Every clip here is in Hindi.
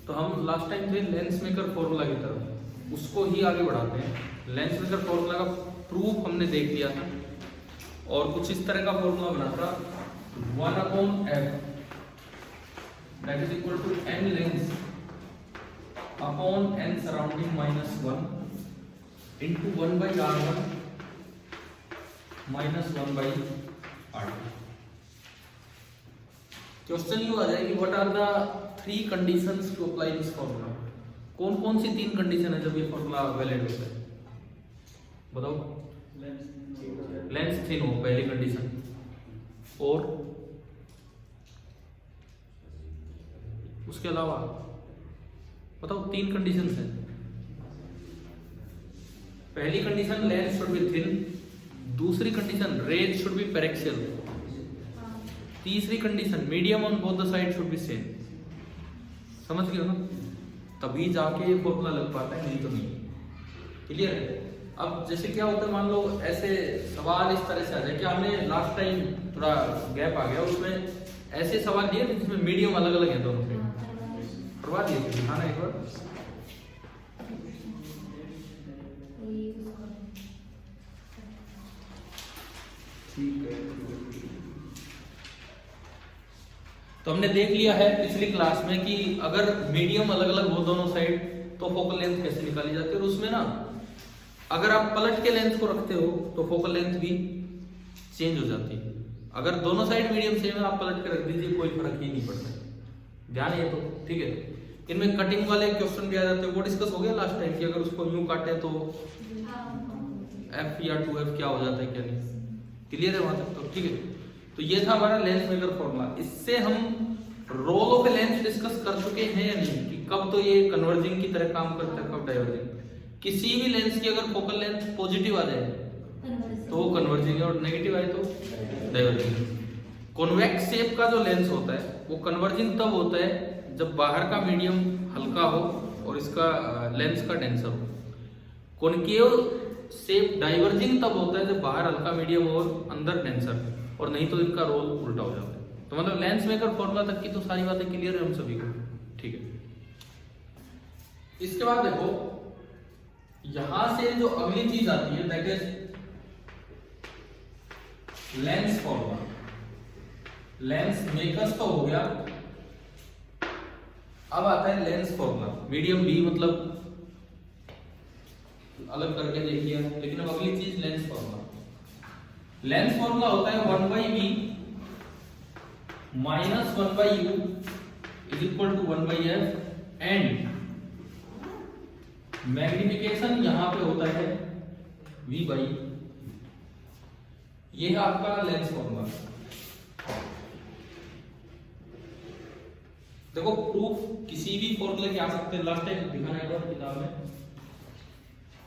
तो हम लास्ट टाइम थे लेंस मेकर फॉर्मूला की तरफ, उसको ही आगे बढ़ाते हैं। लेंस मेकर फॉर्मूला का प्रूफ हमने देख लिया था और कुछ इस तरह का फॉर्मूला बना था 1/f that is equal to n lens upon n surrounding minus 1 into 1/r1 minus 1/r2। Question you आ जाए कि what are the 3 conditions to apply this formula. कौन कौन सी 3 कंडीशन है जब ये फॉर्मूला वैलिड होता है, बताओ। लेंस थिन हो पहली कंडीशन, और उसके अलावा बताओ 3 कंडीशंस हैं। पहली condition lens should be thin, दूसरी condition rays should be paraxial, तीसरी condition medium on both the side should be same. समझ गए हो ना, तभी जाके ये फॉर्मूला लग पाता है, नहीं तो नहीं। क्लियर है। अब जैसे क्या होता है, मान लो ऐसे सवाल इस तरह से आ जाए कि हमने साइड टाइम थोड़ा गैप आ गया, उसमें ऐसे सवाल दिए जिसमें मीडियम अलग अलग है दोनों से, करवा दिए थे। दिखाना एक बार। ठीक है, तो हमने देख लिया है पिछली क्लास में कि अगर मीडियम अलग अलग हो दोनों साइड तो फोकल लेंथ कैसे निकाली जाती है। और उसमें ना अगर आप पलट के लेंथ को रखते हो तो फोकल लेंथ भी चेंज हो जाती है। अगर दोनों साइड मीडियम सेम है, आप पलट के रख दीजिए, कोई फर्क ही नहीं पड़ता। ध्यान है तो ठीक है। इनमें कटिंग वाले क्वेश्चन भी आ जाते हैं, वो डिस्कस हो गया लास्ट टाइम कि अगर उसको यूं काटे तो f या 2f क्या हो जाता है, क्या नहीं। क्लियर है वहां तक तो ठीक है। तो ये था हमारा लेंस मेकर फॉर्मूला। इससे हम role of a lens discuss कर चुके हैं या नहीं, कि कब तो ये कन्वर्जिंग की तरह काम करता है, कब डाइवर्जिंग। किसी भी लेंस की अगर फोकल लेंथ पॉजिटिव आ जाए तो वो कन्वर्जिंग है, और नेगेटिव आए तो डाइवर्जिंग। कॉन्वेक्स शेप का जो लेंस होता है वो कन्वर्जिंग तब होता है जब बाहर का मीडियम हल्का हो और इसका लेंस का डेंसर हो। कॉनकेव शेप डाइवर्जिंग तब होता है जब बाहर हल्का मीडियम हो और अंदर डेंसर, और नहीं तो इनका रोल उल्टा हो जाता है। तो मतलब लेंस मेकर फॉर्मूला तक की तो सारी बातें क्लियर है हम सभी को, ठीक है। इसके बाद देखो यहां से जो अगली चीज आती है that is lens formula. Lens makers तो हो गया, अब आता है लेंस फॉर्मूला। मीडियम बी मतलब अलग करके देखिए, लेकिन अब अगली चीज लेंस फॉर्मूला। लेंस फॉर्मूला होता है 1/v minus 1/u is equal to 1/f and magnification यहां पे होता है v/, ये है आपका लेंस फॉर्मूला। देखो प्रूफ किसी भी फॉर्मूले के आ सकते हैं। लास्ट टाइम दिखाना एक बार किताब में,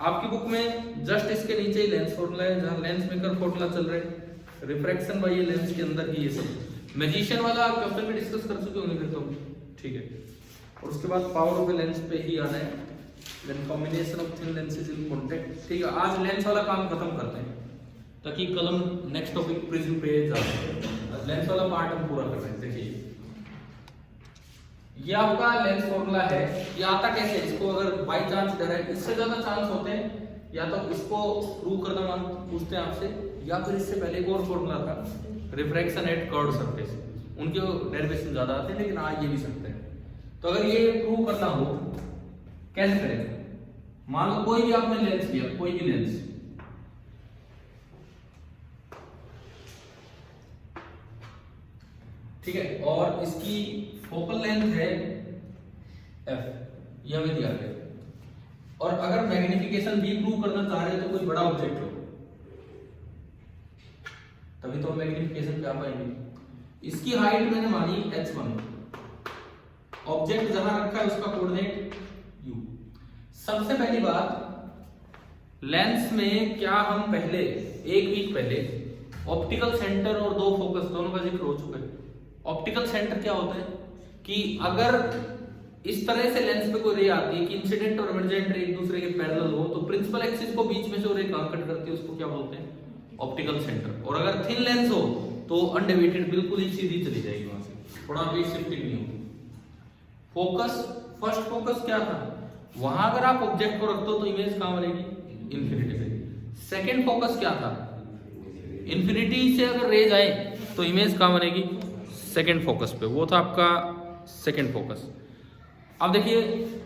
आपकी बुक में जस्ट इसके नीचे ही लेंस फॉर्मूला है, जहां लेंस मेकर फॉर्मूला चल रहे हैं। रिफ्रैक्शन बाय ये लेंस के अंदर ही ये सब मैजिशियन वाला क्वेश्चन में डिस्कस कर चुके होंगे फिर तो, ठीक है। और उसके बाद पावर ऑफ ए लेंस पे ही आना है, then combination of thin lenses in contact, ठीक है। आज लेंस वाला काम खत्म करते हैं ताकि कल हम नेक्स्ट टॉपिक प्रिज्म पे जा सके। लेंस वाला पार्ट हम पूरा कर रहे हैं। देखिए ये आपका लेंस फॉर्मूला है। ये आता कैसे, इसको अगर बाय चांस दे रहा है, इससे ज्यादा चांस होते हैं या तो इसको प्रूव करना मान पूछते हैं आपसे, या फिर इससे पहले एक और फॉर्मूला था रिफ्रैक्शन एट कर्व्ड सरफेस, उनके डेरिवेशन ज्यादा आते हैं, लेकिन आ ये भी सकते हैं। तो अगर ये प्रूव करना हो कैसे करें, मान लो कोई भी आपने लेंस लिया, कोई भी लेंस, ठीक है, और इसकी फोकल लेंथ है f, यह हमें दिया गया। और अगर मैग्निफिकेशन भी प्रूव करना चाह रहे हैं तो कोई बड़ा ऑब्जेक्ट हो, तभी तो मैग्निफिकेशन पे आ पाएंगे। इसकी हाइट मैंने मानी h1, ऑब्जेक्ट जहां रखा है उसका कोऑर्डिनेट u। सबसे पहली बात, लेंस में क्या हम पहले एक वीक पहले ऑप्टिकल सेंटर और दो फोकस दोनों का जिक्र हो चुका है। ऑप्टिकल सेंटर क्या होता है कि अगर इस तरह से लेंस पे कोई रे आती है कि इंसिडेंट और इमर्जेंट रे एक दूसरे के पैरेलल हो, तो प्रिंसिपल एक्सिस को बीच में से रे कहां कट करती है उसको क्या बोलते हैं, ऑप्टिकल सेंटर। और अगर थिन लेंस हो तो अनडेविएटेड बिल्कुल ही सीधी चली जाएगी, वहां से थोड़ा भी शिफ्टिंग नहीं होगी। फोकस फर्स्ट फोकस क्या था, वहां अगर आप ऑब्जेक्ट को रखते हो तो इमेज कहां बनेगी, इंफिनिटी पे। सेकंड फोकस क्या था, इंफिनिटी से अगर रेज आए तो इमेज कहां बनेगी, सेकंड फोकस पे। वो था आपका सेकंड फोकस। अब देखिए,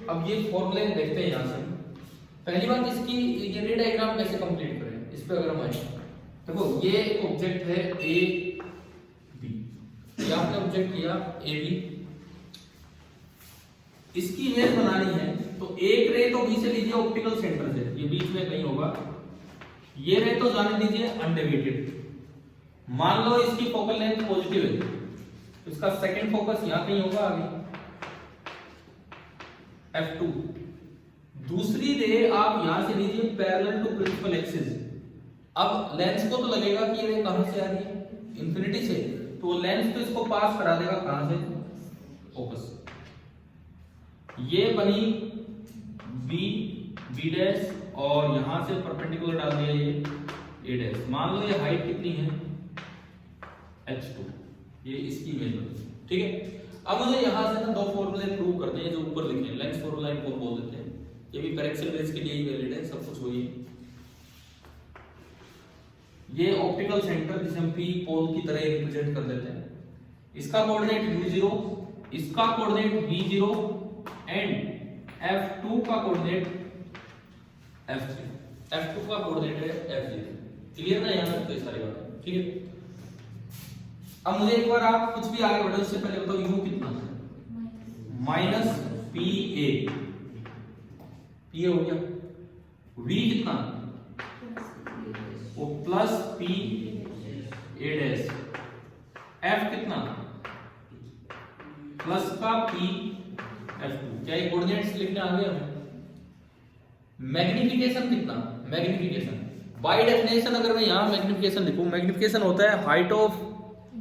अब ये फॉर्मूले देखते हैं यहां से। पहली बात इसकी, ये रे डायग्राम कैसे कंप्लीट करें, इस पे अगर हम आए, देखो ये एक ऑब्जेक्ट है ए बी, ये आपने ऑब्जेक्ट किया ए बी, इसकी इमेज बनानी है तो एक रे तो बी से लीजिए ऑप्टिकल सेंटर से, ये बीच में कहीं होगा, ये रे तो जाने दीजिए अनडेविएटेड। मान लो इसकी फोकल लेंथ पॉजिटिव है तो इसका सेकंड फोकस यहां कहीं होगा आगे F2। दूसरी रे आप यहां से लीजिए पैरेलल टू प्रिंसिपल एक्सिस। अब लेंस को तो लगेगा कि ये कहां से आ रही है, इंफिनिटी से, तो लेंस तो इसको पास करा देगा कहां से, फोकस। ये बनी बी बी डैश और यहां से परपेंडिकुलर डाल दिया ये ए डैश। मान लो ये हाइट कितनी है h2, ये इसकी इमेज बनी, ठीक है। अब मुझे यहां से ना दो फॉर्मूले प्रूव करने हैं जो ऊपर लिखे हैं, लेंस फॉर्मूला इनको बोल देते हैं, ये भी पैरेक्सल रेज के लिए ही वैलिड है, सब कुछ वही है। ये ऑप्टिकल सेंटर जिसे हम पी पोल की तरह रिप्रेजेंट कर देते हैं, इसका कोऑर्डिनेट u0, इसका कोऑर्डिनेट v0 एंड f2 का कोऑर्डिनेट f3, f2 का कोऑर्डिनेट है f0। क्लियर ना यहां तक तो ये सारी बातें, ठीक है। अब मुझे एक बार आप कुछ भी आगे बढ़ो उससे पहले बताओ u कितना है, minus P A, P A हो गया, v कितना, वो plus P A dash, f कितना, प्लस का p f2। क्या ये कोऑर्डिनेट्स लिखने आ गए हमें। मैग्निफिकेशन कितना, मैग्निफिकेशन बाय डेफिनेशन अगर मैं यहां मैग्निफिकेशन लिखूं, मैग्निफिकेशन होता है height of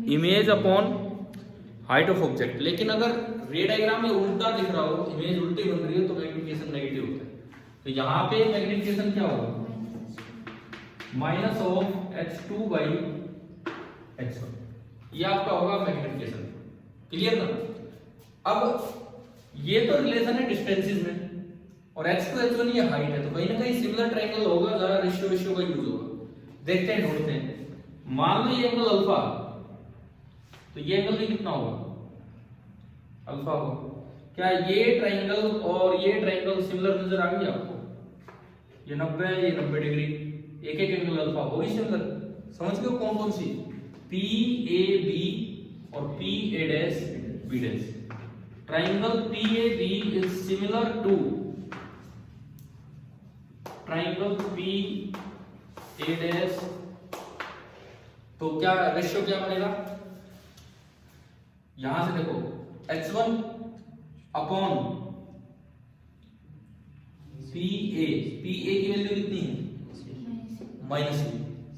image upon height of object. लेकिन अगर रे डायग्राम में उल्टा दिख रहा हो, इमेज उल्टी बन रही है तो मैग्निफिकेशन नेगेटिव होता है। तो यहां पे मैग्निफिकेशन क्या होगा, minus of h2 by h1, ये आपका होगा मैग्निफिकेशन। क्लियर ना। अब ये तो रिलेशन है डिस्टेंसेस में, और h2 h1 ये हाइट है, तो कहीं ना कहीं सिमिलर ट्रायंगल होगा, जरा रेशियो का यूज होगा। देखते हैं, ढूंढते हैं। मान लो ये एंगल अल्फा, तो ये एंगल भी कितना होगा, अल्फा होगा। क्या ये ट्रायंगल और ये ट्रायंगल सिमिलर नजर आ गई आपको, ये 90 है, ये 90 डिग्री, एक एक एंगल अल्फा होगी सिमिलर। समझ गए कौन कौन सी, पी ए बी और P A dash B dash. Triangle P A B is similar to triangle P A dash. तो क्या रेशियो क्या बनेगा, यहां से देखो h1 अपॉन पी ए की वैल्यू कितनी है, माइनस यू।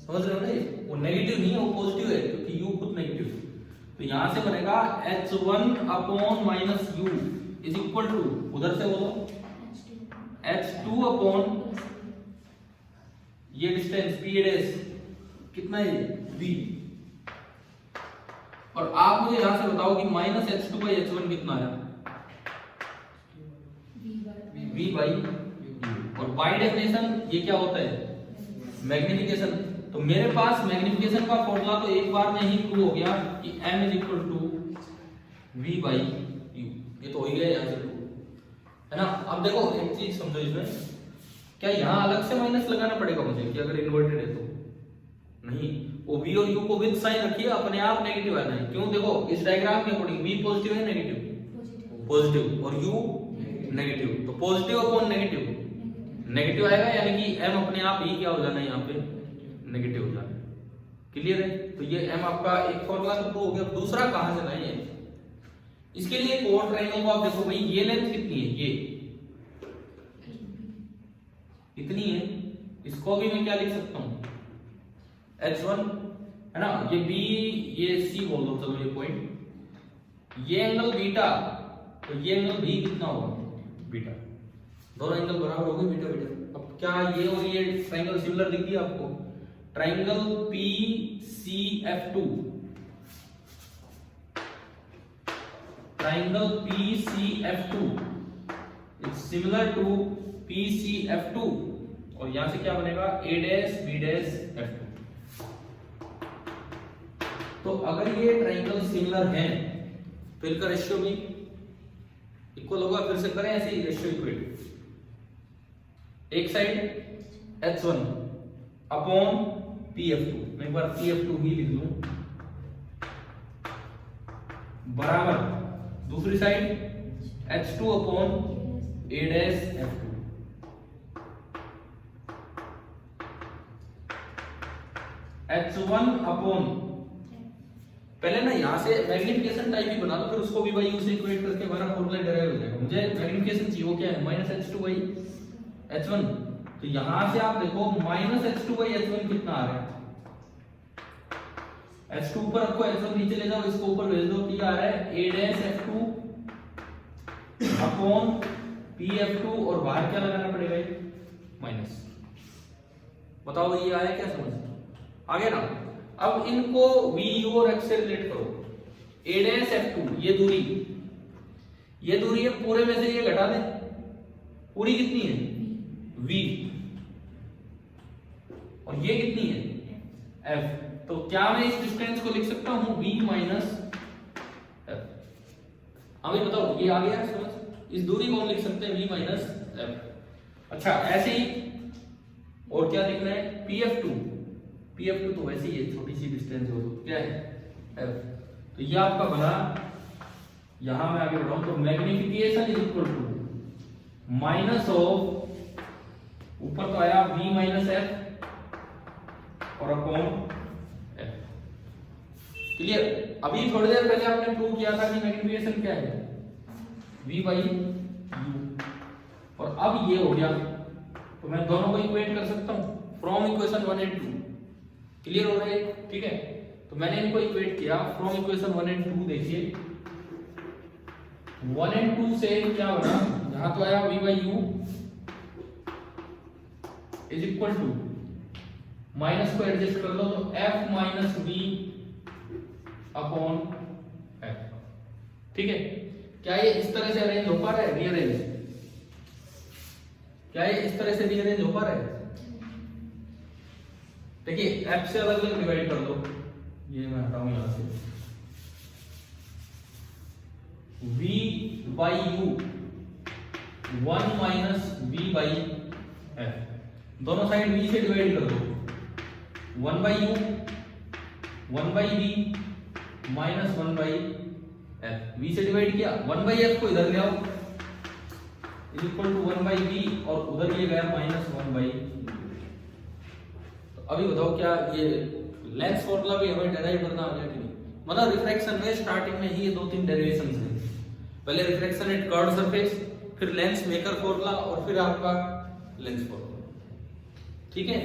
समझ रहे हो ना, वो नेगेटिव नहीं है, वो पॉजिटिव है क्योंकि u खुद नेगेटिव है। तो यहां से बनेगा h1 upon minus u is equal to, उधर से बोलो h2 अपॉन ये डिस्टेंस p डैश कितना है v। और आप मुझे यहां से बताओ कि माइनस h2 बाई h1 कितना है, v बाई u। और बाय डेफिनेशन ये क्या होता है, मैग्निफिकेशन। तो मेरे पास मैग्निफिकेशन का फॉर्मूला तो एक बार में ही प्रूव हो गया कि m is equal to v by u। ये तो हो ही गया यहां से प्रूव, है ना। अब देखो एक चीज समझो इसमें, क्या यहां अलग से माइनस लगाना पड़ेगा मुझे कि अगर इन्वर्टेड है तो, नहीं, वो v और u को विद साइन रखिए, अपने आप नेगेटिव आना है। क्यों, देखो इस डायग्राम के अकॉर्डिंग v पॉजिटिव है नेगेटिव, पॉजिटिव, और u नेगेटिव, तो पॉजिटिव अपॉन नेगेटिव नेगेटिव आएगा, यानी कि m अपने आप ही क्या हो जाना है, यहाँ पे नेगेटिव हो जाना है। क्लियर है। तो ये m आपका एक फॉर्मूला तो प्रूव हो गया। दूसरा कहां से लाए, इसके लिए एक और ट्रायंगल को आप देखो भाई, ये लेंथ कितनी है, ये इतनी है, इसको भी मैं क्या लिख सकता हूं, h1, है ना। ये b, ये c बोल दो, चलो ये पॉइंट, ये एंगल बीटा, तो ये एंगल भी कितना होगा, बीटा। दोनों एंगल बराबर हो गए, बीटा बीटा। अब क्या ये और ये ट्रायंगल सिमिलर दिख गया आपको, triangle PCF2, triangle PCF2 it's similar to PCF2 और यहां से क्या बनेगा A dash B dash F2। तो अगर ये ट्राइंगल सिमिलर हैं तो इनका रेशियो भी इक्वल होगा। फिर से करें ऐसे ही रेशियो इक्वेट, एक साइड H1 अपॉन PF2, मैं एक बार PF2 ही लिख लूं, बराबर दूसरी side H2 upon A dash F2। H1 upon, पहले ना यहां से मैग्निफिकेशन टाइप ही बना दो, फिर उसको भी बाई यू से इक्वेट करके हमारा फॉर्मूला डिराइव हो जाएगा। मुझे मैग्निफिकेशन चाहिए, वो क्या है, माइनस H2 बाई H1। तो यहां से आप देखो माइनस H2 बाई H1 कितना आ रहा है, H2 ऊपर रखो, H1 नीचे ले जाओ, इसको ऊपर भेज दो, क्या आ रहा है A dash F2 upon PF2 और बाहर क्या लगाना पड़ेगा, माइनस। बताओ ये आया क्या समझ, आगे ना। अब इनको VU और X से रिलेट करो, A डैश F2 ये दूरी है, पूरे में से ये घटा दे, पूरी कितनी है V, और ये कितनी है F। तो क्या मैं इस डिस्टेंस को लिख सकता हूं V माइनस F। अभी बताओ ये आ गया समझ, इस दूरी को हम लिख सकते हैं V माइनस F। अच्छा ऐसे ही और क्या लिखना है, PF2 तो वैसे ही है, छोटी सी डिस्टेंस हो तो क्या है F। तो ये आपका बना, यहां मैं आगे बढ़ाऊं तो magnification is equal to minus of, ऊपर तो आया V माइनस F और अपॉन F। क्लियर। अभी थोड़ी देर पहले आपने प्रूव किया था कि मैग्निफिकेशन क्या है V बाई U, और अब ये हो गया, तो मैं दोनों को इक्वेट कर सकता हूं फ्रॉम इक्वेशन 1 एंड 2। क्लियर हो रहा है, ठीक है। तो मैंने इनको इक्वेट किया फ्रॉम इक्वेशन 1 एंड 2। देखिए 1 एंड 2 से क्या बना, यहां तो आया V by U is equal to, minus को एडजस्ट कर लो तो F minus V upon F। ठीक है, क्या ये इस तरह से अरेंज हो पा रहा है, रीअरेंज, क्या ये इस तरह से रीअरेंज हो पा रहा है। देखिए F से अलग अलग डिवाइड कर दो, ये मैं हटाऊं यहां से, V by U 1 minus V by F, दोनों साइड V से डिवाइड कर दो, 1 by U 1 by V minus 1 by F। V से डिवाइड किया, 1 बाई F को इधर ले आओ is equal to 1 by V, और उधर ये गया माइनस 1 बाई। तो अभी बताओ क्या ये लेंस फॉर्मूला भी हमें डेराइव करना आ गया कि नहीं। मतलब रिफ्रैक्शन में स्टार्टिंग में ही ये 2-3 डेरिवेशंस हैं, पहले रिफ्रैक्शन एट कर्व्ड सरफेस, फिर लेंस मेकर फॉर्मूला, और फिर आपका लेंस फॉर्मूला। ठीक है,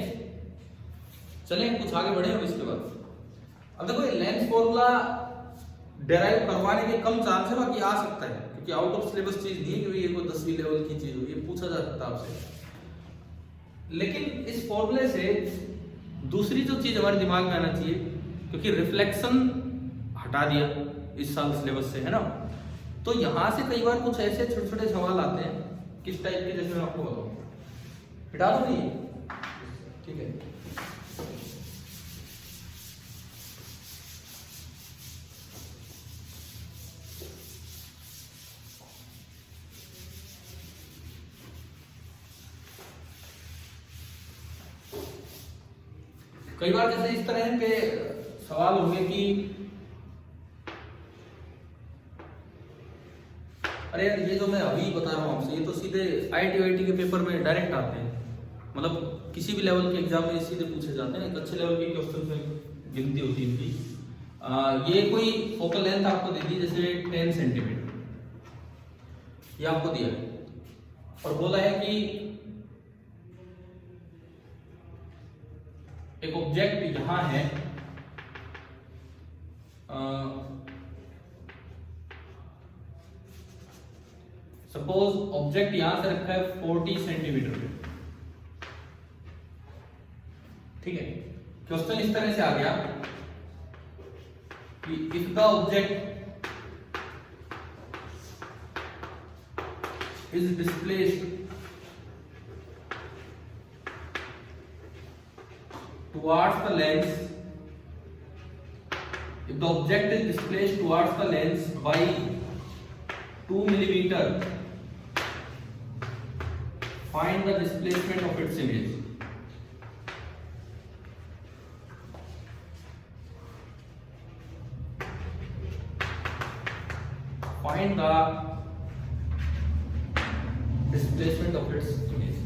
चलें कुछ आगे बढ़े अब इसके बाद। अब देखो ये लेंस फॉर्मूला डेराइव करवाने के कम चांस है, बाकी आ सकता है, क्योंकि आउट ऑफ सिलेबस चीज नहीं है कि ये कोई 10वीं लेवल की चीज हो, ये पूछा जा सकता है आपसे। लेकिन इस फॉर्मूले से दूसरी जो चीज हमारे दिमाग में आना चाहिए, क्योंकि रिफ्लेक्शन हटा दिया इस साल सिलेबस से, है ना, तो यहां से कई बार कुछ ऐसे छोटे छोटे सवाल आते हैं, किस टाइप के, जैसे मैं आपको बताऊं, हटा दो नहीं, ठीक है। कई बार जैसे इस तरह के सवाल होंगे कि अरे यार ये जो मैं अभी बता रहा हूँ आपसे, ये तो सीधे IIT के पेपर में डायरेक्ट आते हैं, मतलब किसी भी लेवल के एग्जाम में सीधे पूछे जाते हैं। एक अच्छे लेवल के क्वेश्चन में गिनती होती है इनकी। ये कोई फोकल लेंथ आपको दे दी जैसे 10 सेंटीमीटर, ये आपको दिया है और बोला है कि एक ऑब्जेक्ट यहां है, सपोज ऑब्जेक्ट यहां से रखा है 40 सेंटीमीटर पे, ठीक है। क्वेश्चन इस तरह से आ गया कि if the object is displaced towards the lens, if the object is displaced towards the lens by 2 millimeter, find the displacement of its image. Find the displacement of its image.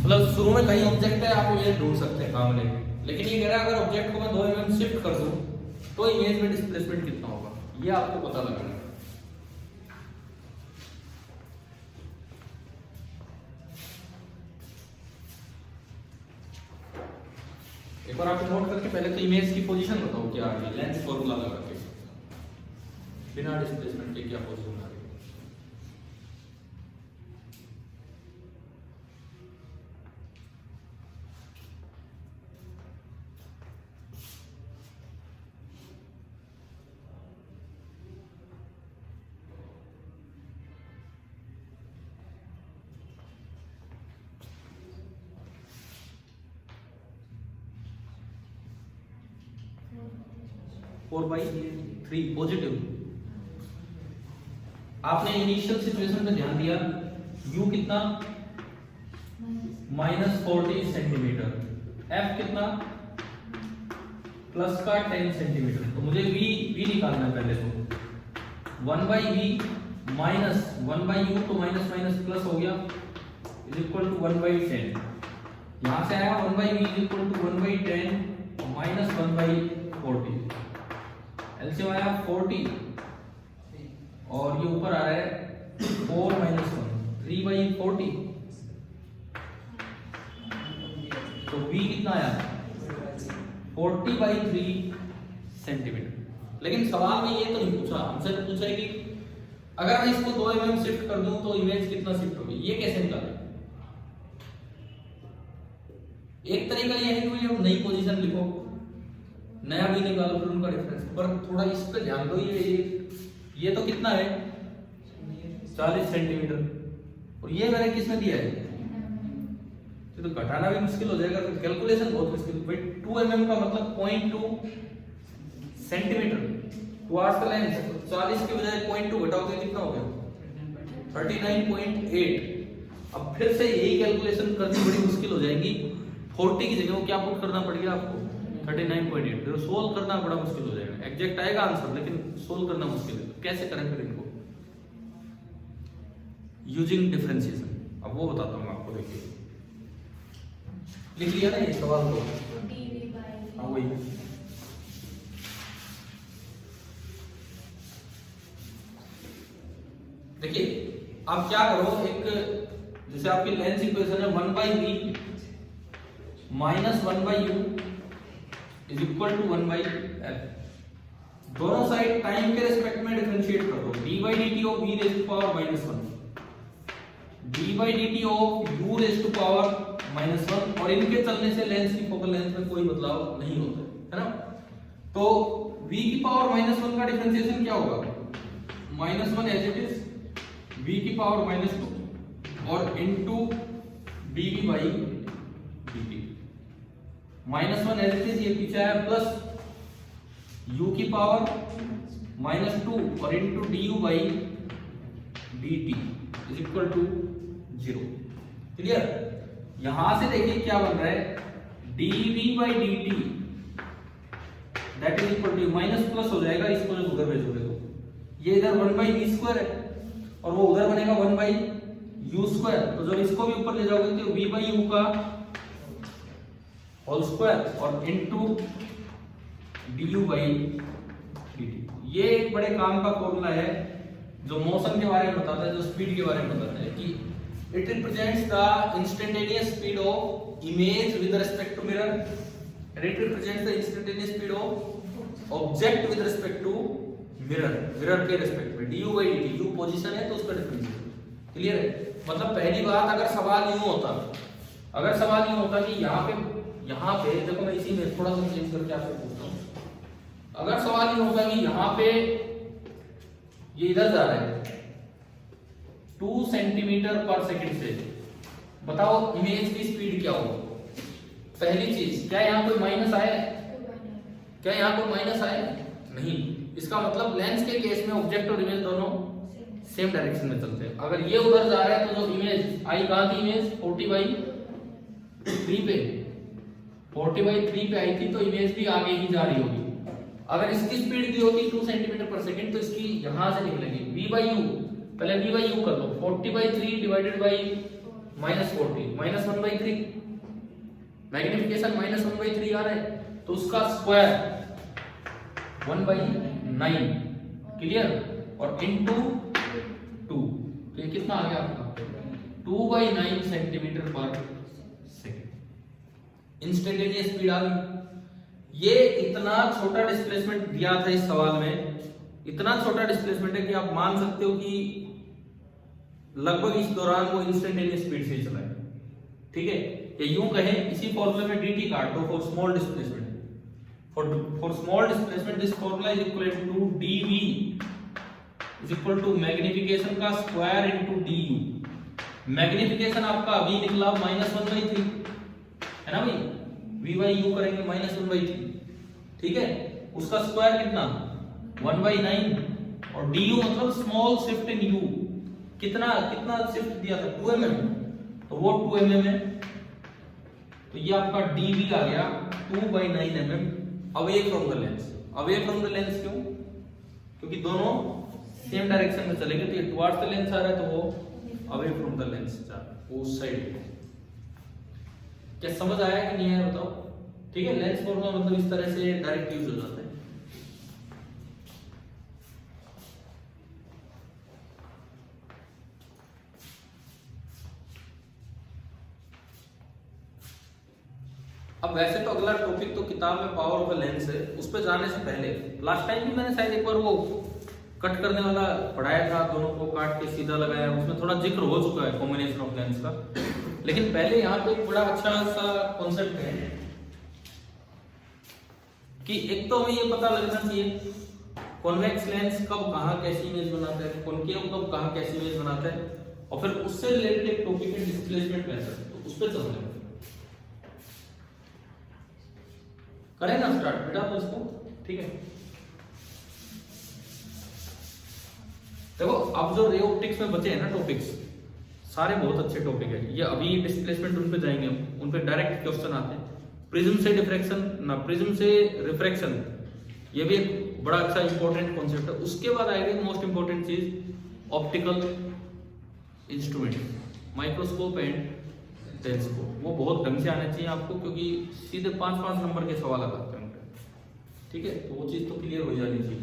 मतलब शुरू में कहीं ऑब्जेक्ट है, आप इमेज ढूंढ सकते हैं काम लेके, लेकिन ये कह रहा है अगर ऑब्जेक्ट को मैं 2 mm शिफ्ट कर दूं तो इमेज में डिस्प्लेसमेंट कितना होगा, ये आपको पता लगाना है। एक बार आप नोट करके पहले तो इमेज की पोजीशन बताओ क्या आ रही है, लेंस फॉर्मूला लगा के बिना डिस्प्लेसमेंट के क्या पोजीशन आ रही है। Four by 3 positive. आपने इनिशियल सिचुएशन पे ध्यान दिया, u कितना -40 सेंटीमीटर, f कितना प्लस का 10 सेंटीमीटर, तो मुझे v निकालना है पहले तो 1 by v minus 1 by u, तो माइनस माइनस प्लस हो गया इज इक्वल टू 1 बाई 10। यहां से आया 1 by v is equal to 1 by 10 minus 1 by 40, LCM आया 40 और ये ऊपर आ रहा है 4 माइनस 1 3 बाई 40, तो v कितना आया 40 बाई 3 सेंटीमीटर। लेकिन सवाल में ये तो नहीं पूछा, हमसे तो पूछा है कि अगर मैं इसको 2 mm शिफ्ट कर दूं तो इमेज कितना शिफ्ट होगी, ये कैसे निकालें। एक तरीका ये है कि हम नई पोजीशन लिखो, नया भी निकालो, फिर उनका डिफरेंस, पर थोड़ा इस पे ध्यान दो। ये तो कितना है 40 सेंटीमीटर, और ये मैंने किसमें दिया है, ये तो घटाना भी मुश्किल हो जाएगा, तो कैलकुलेशन बहुत मुश्किल। भाई 2 mm का मतलब 0.2 सेंटीमीटर टुवर्ड्स द लेंस, 40 की बजाय 0.2 घटाओगे कितना हो गया 39.8। अब फिर से यही कैलकुलेशन करनी बड़ी मुश्किल हो जाएगी, 40 की जगह क्या पुट करना पड़ेगा आपको 39.8, फिर सोल्व करना बड़ा मुश्किल हो जाएगा। एग्जैक्ट आएगा आंसर लेकिन सोल्व करना मुश्किल है, तो कैसे करें फिर इनको, यूजिंग डिफरेंशिएशन। अब वो बताता हूँ आपको, देखिए लिख लिया ना ये सवाल को, हाँ वही देखिए। आप क्या करो, एक जैसे आपकी लेंस इक्वेशन है 1 by v minus 1 by u is equal to 1 by f, दोनों साइड टाइम के रिस्पेक्ट में डिफरेंशिएट कर दो, dy dt of v raise to power -1, dy dt of u raise to power -1, और इनके चलने से लेंस की फोकल लेंथ में कोई बदलाव नहीं होता है ना। तो v की पावर -1 का डिफरेंशिएशन क्या होगा, -1 एज इट इज v की पावर -2 और into dv by dt, -1 as it is ये पीछे आया प्लस u की पावर -2 और into du by dt is equal to 0। Clear. यहां से देखिए क्या बन रहा है, dv by dt that is equal to minus plus हो जाएगा, इसको जब उधर भेजोगे तो ये इधर 1 बाई v स्क्वायर है और वो उधर बनेगा 1 बाई u स्क्वायर, तो जब इसको भी ऊपर ले जाओगे तो v बाई u का होल स्क्वायर और इनटू du बाई dt। ये एक बड़े काम का फॉर्मूला है जो मोशन के बारे में बताता है, जो स्पीड के बारे में बताता है कि it represents the instantaneous speed of image with respect to mirror, it represents the instantaneous speed of object with respect to mirror, mirror के रिस्पेक्ट में du by dt, u position है तो उसका डिफरेंस। क्लियर है। मतलब पहली बात, अगर सवाल यूं होता कि यहाँ पे देखो, मैं इसी में थोड़ा सा चेंज करके आपसे पूछता हूँ, अगर सवाल ये होता कि यहाँ पे ये इधर जा रहा है 2 सेंटीमीटर पर सेकंड से। बताओ इमेज की स्पीड क्या होगी? पहली चीज, क्या यहाँ कोई माइनस आया है? क्या यहाँ कोई माइनस आया है? नहीं। इसका मतलब लेंस के केस में ऑब्जेक्ट और इमेज दोनों सेम डायरेक्शन में चलते हैं। अगर ये उधर जा रहा है तो जो इमेज आई कहाँ थी? इमेज 40/3 पे 40/3 पे आई थी, तो इमेज भी आगे ही जा रही होगी। अगर इसकी स्पीड दी होती 2 सेंटीमीटर पर सेकंड, तो इसकी यहां से निकलेगी v/u। पहले v/u कर लो, 40/3 डिवाइडेड बाई -40 -1/3। मैग्निफिकेशन -1/3 आ रहा है, तो उसका स्क्वायर 1/9। क्लियर? और इनटू 2, तो ये कितना आ गया आपका? 2/9 सेंटीमीटर पर सेकंड। इंस्टेंटेनियस स्पीड आ गई। ये इतना छोटा डिस्प्लेसमेंट दिया था इस सवाल में, इतना छोटा डिस्प्लेसमेंट है कि आप मान सकते हो कि लगभग इस दौरान वो इंस्टेंटेनियस स्पीड से ही चला है। ठीक है? ये यूं कहें, इसी फॉर्मूले में dt काट दो for small displacement. For small displacement this formula is equal to dv is equal to magnification का स्क्वायर इनटू du। मैग्निफिकेशन आपका अभी निकला -1/3 है ना भाई? v/u करेंगे -1/3। ठीक है? उसका स्क्वायर कितना? 1/9। और du मतलब स्मॉल शिफ्ट इन u। कितना शिफ्ट दिया था? 2 mm, तो वो 2 mm है। तो ये आपका dv आ गया 2/9 mm away from the lens. Away from the lens क्यों? क्योंकि दोनों सेम डायरेक्शन में चलेंगे, तो ये टुवर्ड्स द लेंस आ रहा है, तो वो अवे फ्रॉम द लेंस जा रहा है, उस साइड। क्या समझ आया कि नहीं आया बताओ? ठीक है? लेंस फॉर्मूला मतलब इस तरह से डायरेक्ट यूज हो जाता है। अब वैसे तो अगला टॉपिक तो किताब में पावर ऑफ लेंस है, उस पर जाने से पहले लास्ट टाइम भी मैंने शायद एक बार वो कट करने वाला पढ़ाया था, दोनों को काट के सीधा लगाया, उसमें थोड़ा जिक्र हो चुका है कॉम्बिनेशन ऑफ लेंस का। लेकिन पहले यहाँ पे एक बड़ा अच्छा सा कॉन्सेप्ट है कि एक तो हमें ये पता लगना चाहिए कॉन्वेक्स लेंस कब कहाँ कैसी इमेज बनाता है, कॉनकेव कब कहाँ कैसी इमेज बनाता है, और फिर उससे रिलेटेड एक टॉपिक है डिस्प्लेसमेंट मेथड, तो उस पर चलते हैं। करें ना स्टार्ट बेटा तो इसको? ठीक है? देखो अब जो रे ऑप्टिक्स में बचे हैं ना टॉपिक्स, सारे बहुत अच्छे टॉपिक है। ये अभी डिस्प्लेसमेंट उन पे जाएंगे हम, उन पे डायरेक्ट क्वेश्चन आते हैं। प्रिज्म से डिफ्रैक्शन ना, प्रिज्म से रिफ्रैक्शन, ये भी एक बड़ा अच्छा इंपॉर्टेंट कॉन्सेप्ट है। उसके बाद आएगी मोस्ट इंपॉर्टेंट चीज optical instrument, microscope and telescope. वो बहुत ढंग से आने चाहिए आपको, क्योंकि सीधे 5-5 नंबर के सवाल आते हैं। ठीक है? तो वो चीज तो क्लियर हो जानी चाहिए।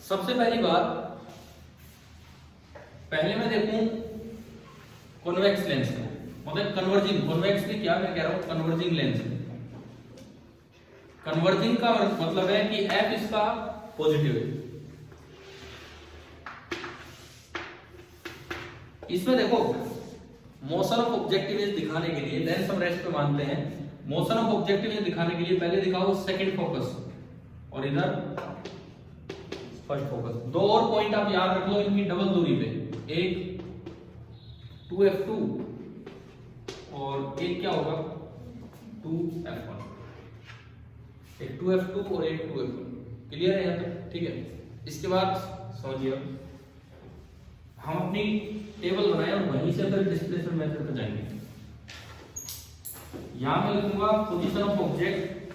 सबसे पहली बात, पहले मैं देखूं कॉन्वेक्स लेंस को, मतलब कन्वर्जिंग। कॉन्वेक्स में क्या मैं कह रहा हूं? Converging lens. कन्वर्जिंग का मतलब है कि f इसका पॉजिटिव है। इसमें देखो मोशन ऑफ ऑब्जेक्ट इमेज दिखाने के लिए, लेंस हम रेस्ट पे मानते हैं, मोशन ऑफ ऑब्जेक्ट इमेज दिखाने के लिए पहले दिखाओ सेकंड फोकस और इधर फर्स्ट फोकस। दो और पॉइंट आप याद रख लो इनकी डबल दूरी पे, एक 2f2 और एक क्या होगा 2f1। एक 2f2 और एक 2f1। क्लियर है यहाँ तक? ठीक है? इसके बाद समझिए हम अपनी टेबल बनाए और वहीं से फिर डिस्प्लेसमेंट मेथड पे जाएंगे। यहां मैं लिखूंगा position of object,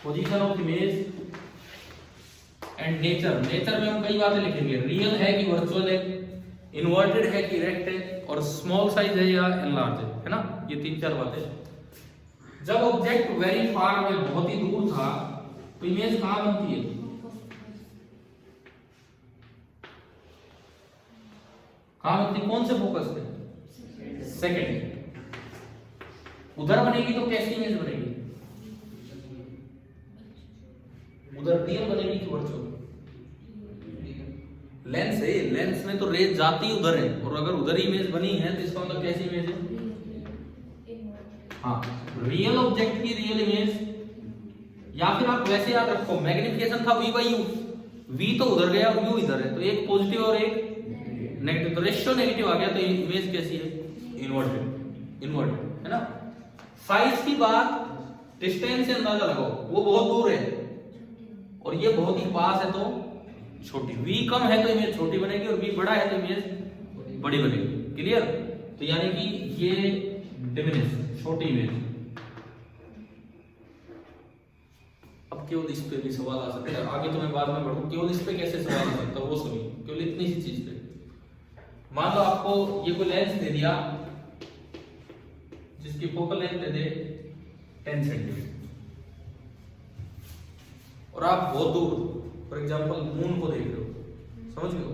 position of image and nature. Nature में हम कई बातें लिखेंगे, रियल है कि वर्चुअल है, इन्वर्टेड है कि इरेक्ट है, और स्मॉल साइज है या एनलार्ज है ना? ये 3-4 बातें। जब ऑब्जेक्ट वेरी फार अवे, बहुत ही दूर था, तो इमेज कहां बनती है? कहां बनती? कौन से फोकस पे? सेकंड। उधर बनेगी तो कैसी इमेज बनेगी? उधर रियल बनेगी कि वर्चुअल? लेंस है, लेंस में तो रेज जाती उधर है, और अगर उधर इमेज बनी है तो इसका मतलब कैसी इमेज है? हाँ, रियल ऑब्जेक्ट की रियल इमेज। या फिर आप वैसे याद रखो, मैग्निफिकेशन था V बाई U, V तो उधर गया और U इधर है, तो एक पॉजिटिव और एक नेगेटिव, तो रेशियो नेगेटिव आ गया, तो इमेज कैसी है? इन्वर्टेड, इन्वर्टेड है ना। साइज की बात, डिस्टेंस से अंदाजा लगाओ, वो बहुत दूर है और ये बहुत ही पास है तो छोटी। V कम है तो इमेज छोटी बनेगी और V बड़ा है तो इमेज बड़ी बनेगी। क्लियर? तो यानी कि ये डिमिनिश, छोटी इमेज। अब केवल इस पे भी सवाल आ सकता है, आगे तो मैं बाद में बढ़ूं, केवल इस पे कैसे सवाल आ सकता है वो सुनिए, केवल इतनी सी चीज पे। मान लो आपको ये कोई लेंस दे दिया जिसकी फोकल लेंथ दे दे 10 सेंटीमीटर, और आप बहुत दूर, फॉर एग्जांपल मून को देख रहे हो, समझ गए हो,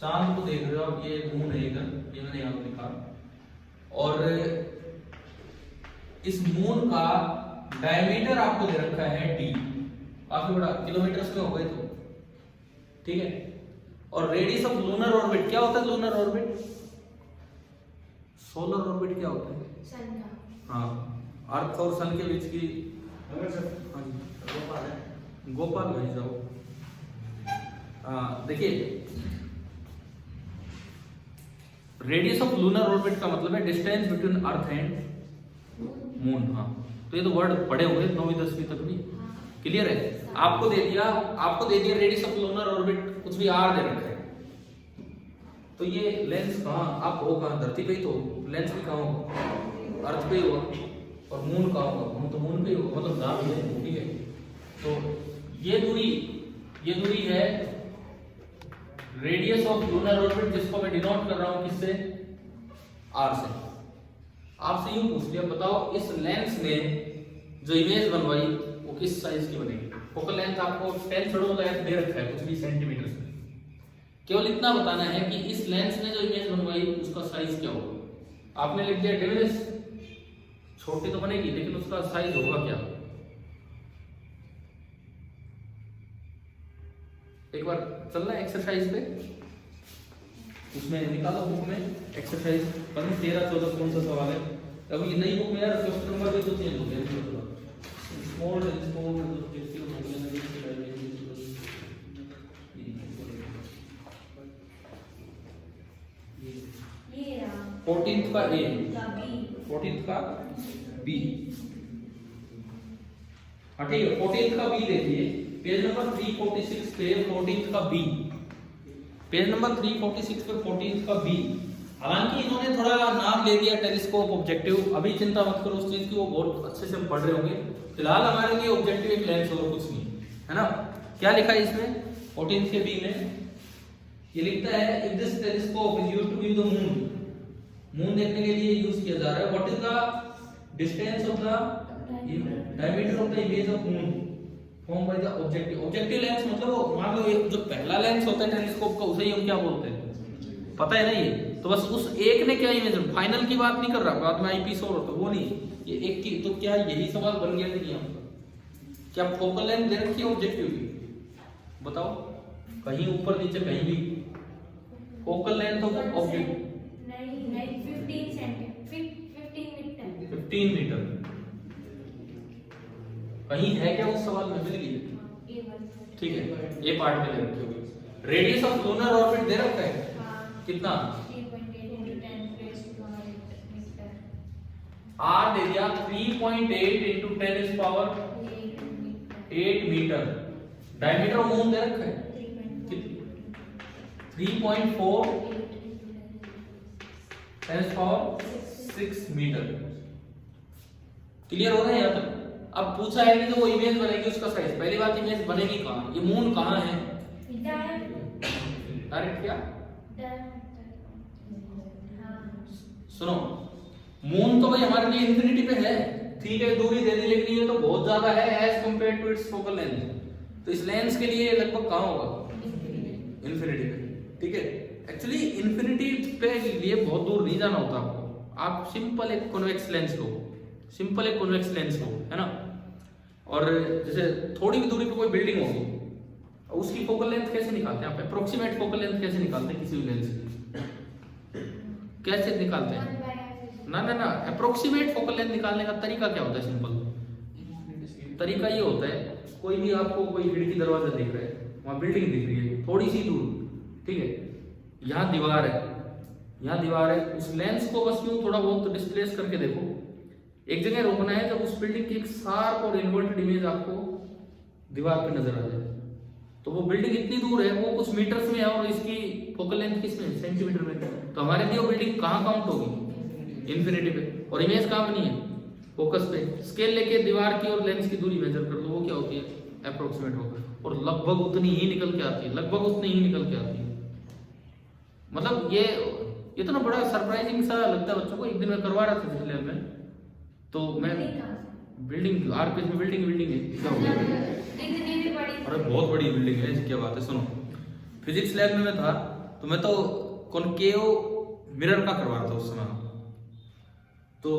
चांद को देख रहे हो आप, ये मून है इधर, ये मैंने यहां लिखा, और इस मून का डायमीटर आपको दे रखा है d, काफी बड़ा, किलोमीटर्स में हो गए तो, ठीक है। और रेडियस ऑफ लूनर ऑर्बिट, क्या होता है लूनर ऑर्बिट? सोलर ऑर्बिट क्या होता है? सन का, हाँ, अर्थ और सन के बीच की, हाँ जी, गोपाल भाई जाओ। देखिए, रेडियस ऑफ लूनर ऑर्बिट का मतलब है distance between earth and moon. हाँ, तो ये तो वर्ड पढ़े होंगे 9वीं 10वीं तक भी। क्लियर है? आपको दे दिया रेडियस ऑफ लूनर ऑर्बिट, कुछ भी आर दे रखा है, तो ये लेंस कहाँ, आप हो कहाँ, धरती पे ही तो, लेंस भी कहाँ होगा? अर्थ पे ही होगा, और मून कहाँ होगा? मून तो मून पे ही होगा, मतलब जहाँ भी है, ठीक है। तो ये दूरी है रेडियस ऑफ लूनर ऑर्बिट, जिसको मैं डिनोट कर रहा हूँ किससे? आर से। आपसे यूं पूछ लिया, बताओ इस लेंस ने जो इमेज बनवाई वो किस साइज की बनेगी? फोकल लेंथ आपको 10 छोड़ो दे रखा है, कुछ भी सेंटीमीटर से, केवल इतना बताना है कि इस लेंस ने जो इमेज बनवाई उसका साइज क्या होगा। आपने लिख दिया डिमिनिश, छोटी तो बनेगी लेकिन उसका साइज होगा क्या? एक बार चलना एक्सरसाइज पे, उसमें निकालो बुक में एक्सरसाइज 13 14 कौन सा सवाल है? अब ये नई बुक में यार क्वेश्चन नंबर भी तो चेंज हो गया, स्मॉल ऑब्जेक्टिव हो गया, ये 14th का ए, 14th का बी, हाँ ठीक है, 14th का बी देखिए, पेज नंबर 346 पे 14th का बी, पेज नंबर 346 पे 14th का बी। हालांकि इन्होंने थोड़ा नाम ले दिया टेलीस्कोप ऑब्जेक्टिव, अभी चिंता मत करो उस चीज की, वो बहुत अच्छे से पढ़ रहे होंगे। फिलहाल हमारे लिए ऑब्जेक्टिव एक लेंस और कुछ नहीं है ना। क्या लिखा है इसमें 14th के बी में? ये लिखता है if this telescope is used to view the moon, moon देखने के लिए यूज किया जा रहा है, what is the distance of the diameter of the image of moon form by the objective. Objective lens मतलब वो मान लो जो पहला लेंस होता है टेलीस्कोप का, उसे ही हम क्या बोलते हैं, पता है ना ये? तो बस उस एक ने क्या इमेज, फाइनल की बात नहीं कर रहा, बाद में आईपीस और होता वो नहीं, ये एक की। तो क्या यही सवाल बन गया नहीं यहाँ पर? क्या फोकल लेंथ दे रखी है ऑब्जेक्टिव की? बताओ, कहीं ऊपर नीचे कहीं भी focal length of object 15 metre कहीं है क्या? उस सवाल में मिल गई, ठीक है, ये पार्ट में दे रखी होगी। रेडियस ऑफ लूनर ऑर्बिट दे रखा है कितना? आर दे दिया 3.8 into 10⁸ metre. Diameter of moon दे रखा है 3.4 10⁶ मीटर। क्लियर हो रहा है यहाँ तक? अब पूछा है कि जो वो इमेज बनेगी उसका साइज, पहली बात इमेज बनेगी कहाँ? ये मून कहाँ है? डायरेक्ट क्या? सुनो, मून तो भाई हमारे लिए इंफिनिटी पे है, ठीक है, दूरी दे दी, लेकिन ये तो बहुत ज्यादा है as compare to its focal length. तो इस लेंस के लिए लगभग कहाँ होगा? इंफिनिटी पे, ठीक है। एक्चुअली इंफिनिटी पे लिए बहुत दूर नहीं जाना होता आपको, आप सिंपल एक कॉन्वेक्स लेंस लो, सिंपल एक कॉन्वेक्स लेंस लो, है ना। और जैसे थोड़ी भी दूरी पे कोई बिल्डिंग होगी, उसकी फोकल लेंथ कैसे निकालते हैं आप? अप्रोक्सीमेट फोकल लेंथ कैसे निकालते हैं किसी भी लेंस की? कैसे निकालते हैं? ना अप्रोक्सीमेट फोकल लेंथ निकालने का तरीका क्या होता है? सिंपल तरीका ये होता है, कोई भी आपको कोई खिड़की दरवाजा दिख रहा है, वहां बिल्डिंग दिख रही है थोड़ी सी दूर, ठीक है, यहाँ दीवार है, यहाँ दीवार है, उस लेंस को बस यूं थोड़ा बहुत डिस्प्लेस करके देखो, एक जगह रोकना है जब उस बिल्डिंग की एक शार्प और इन्वर्टेड इमेज आपको दीवार पे नजर आ जाए। तो वो बिल्डिंग इतनी दूर है, वो कुछ मीटर्स में है और इसकी फोकल लेंथ किसमें? सेंटीमीटर में। तो हमारे लिए वो बिल्डिंग कहाँ काउंट होगी? इन्फिनिटी पे। और इमेज कहाँ बनी है? फोकस पे। स्केल लेके दीवार की और लेंस की दूरी मेजर कर लो, वो क्या होती है? अप्रोक्सीमेट होगा, और लगभग उतनी ही निकल के आती है, लगभग उतनी ही निकल के आती है। मतलब ये इतना बड़ा सरप्राइजिंग सा लगता है बच्चों को। एक दिन मैं करवा रहा था लैब में, तो मैं बिल्डिंग आरपीएस में बिल्डिंग है, क्या हो गया? अरे बहुत बड़ी बिल्डिंग है, क्या बात है। सुनो, फिजिक्स लैब में मैं था, तो मैं तो कॉनकेव मिरर का करवा रहा था उस समय। तो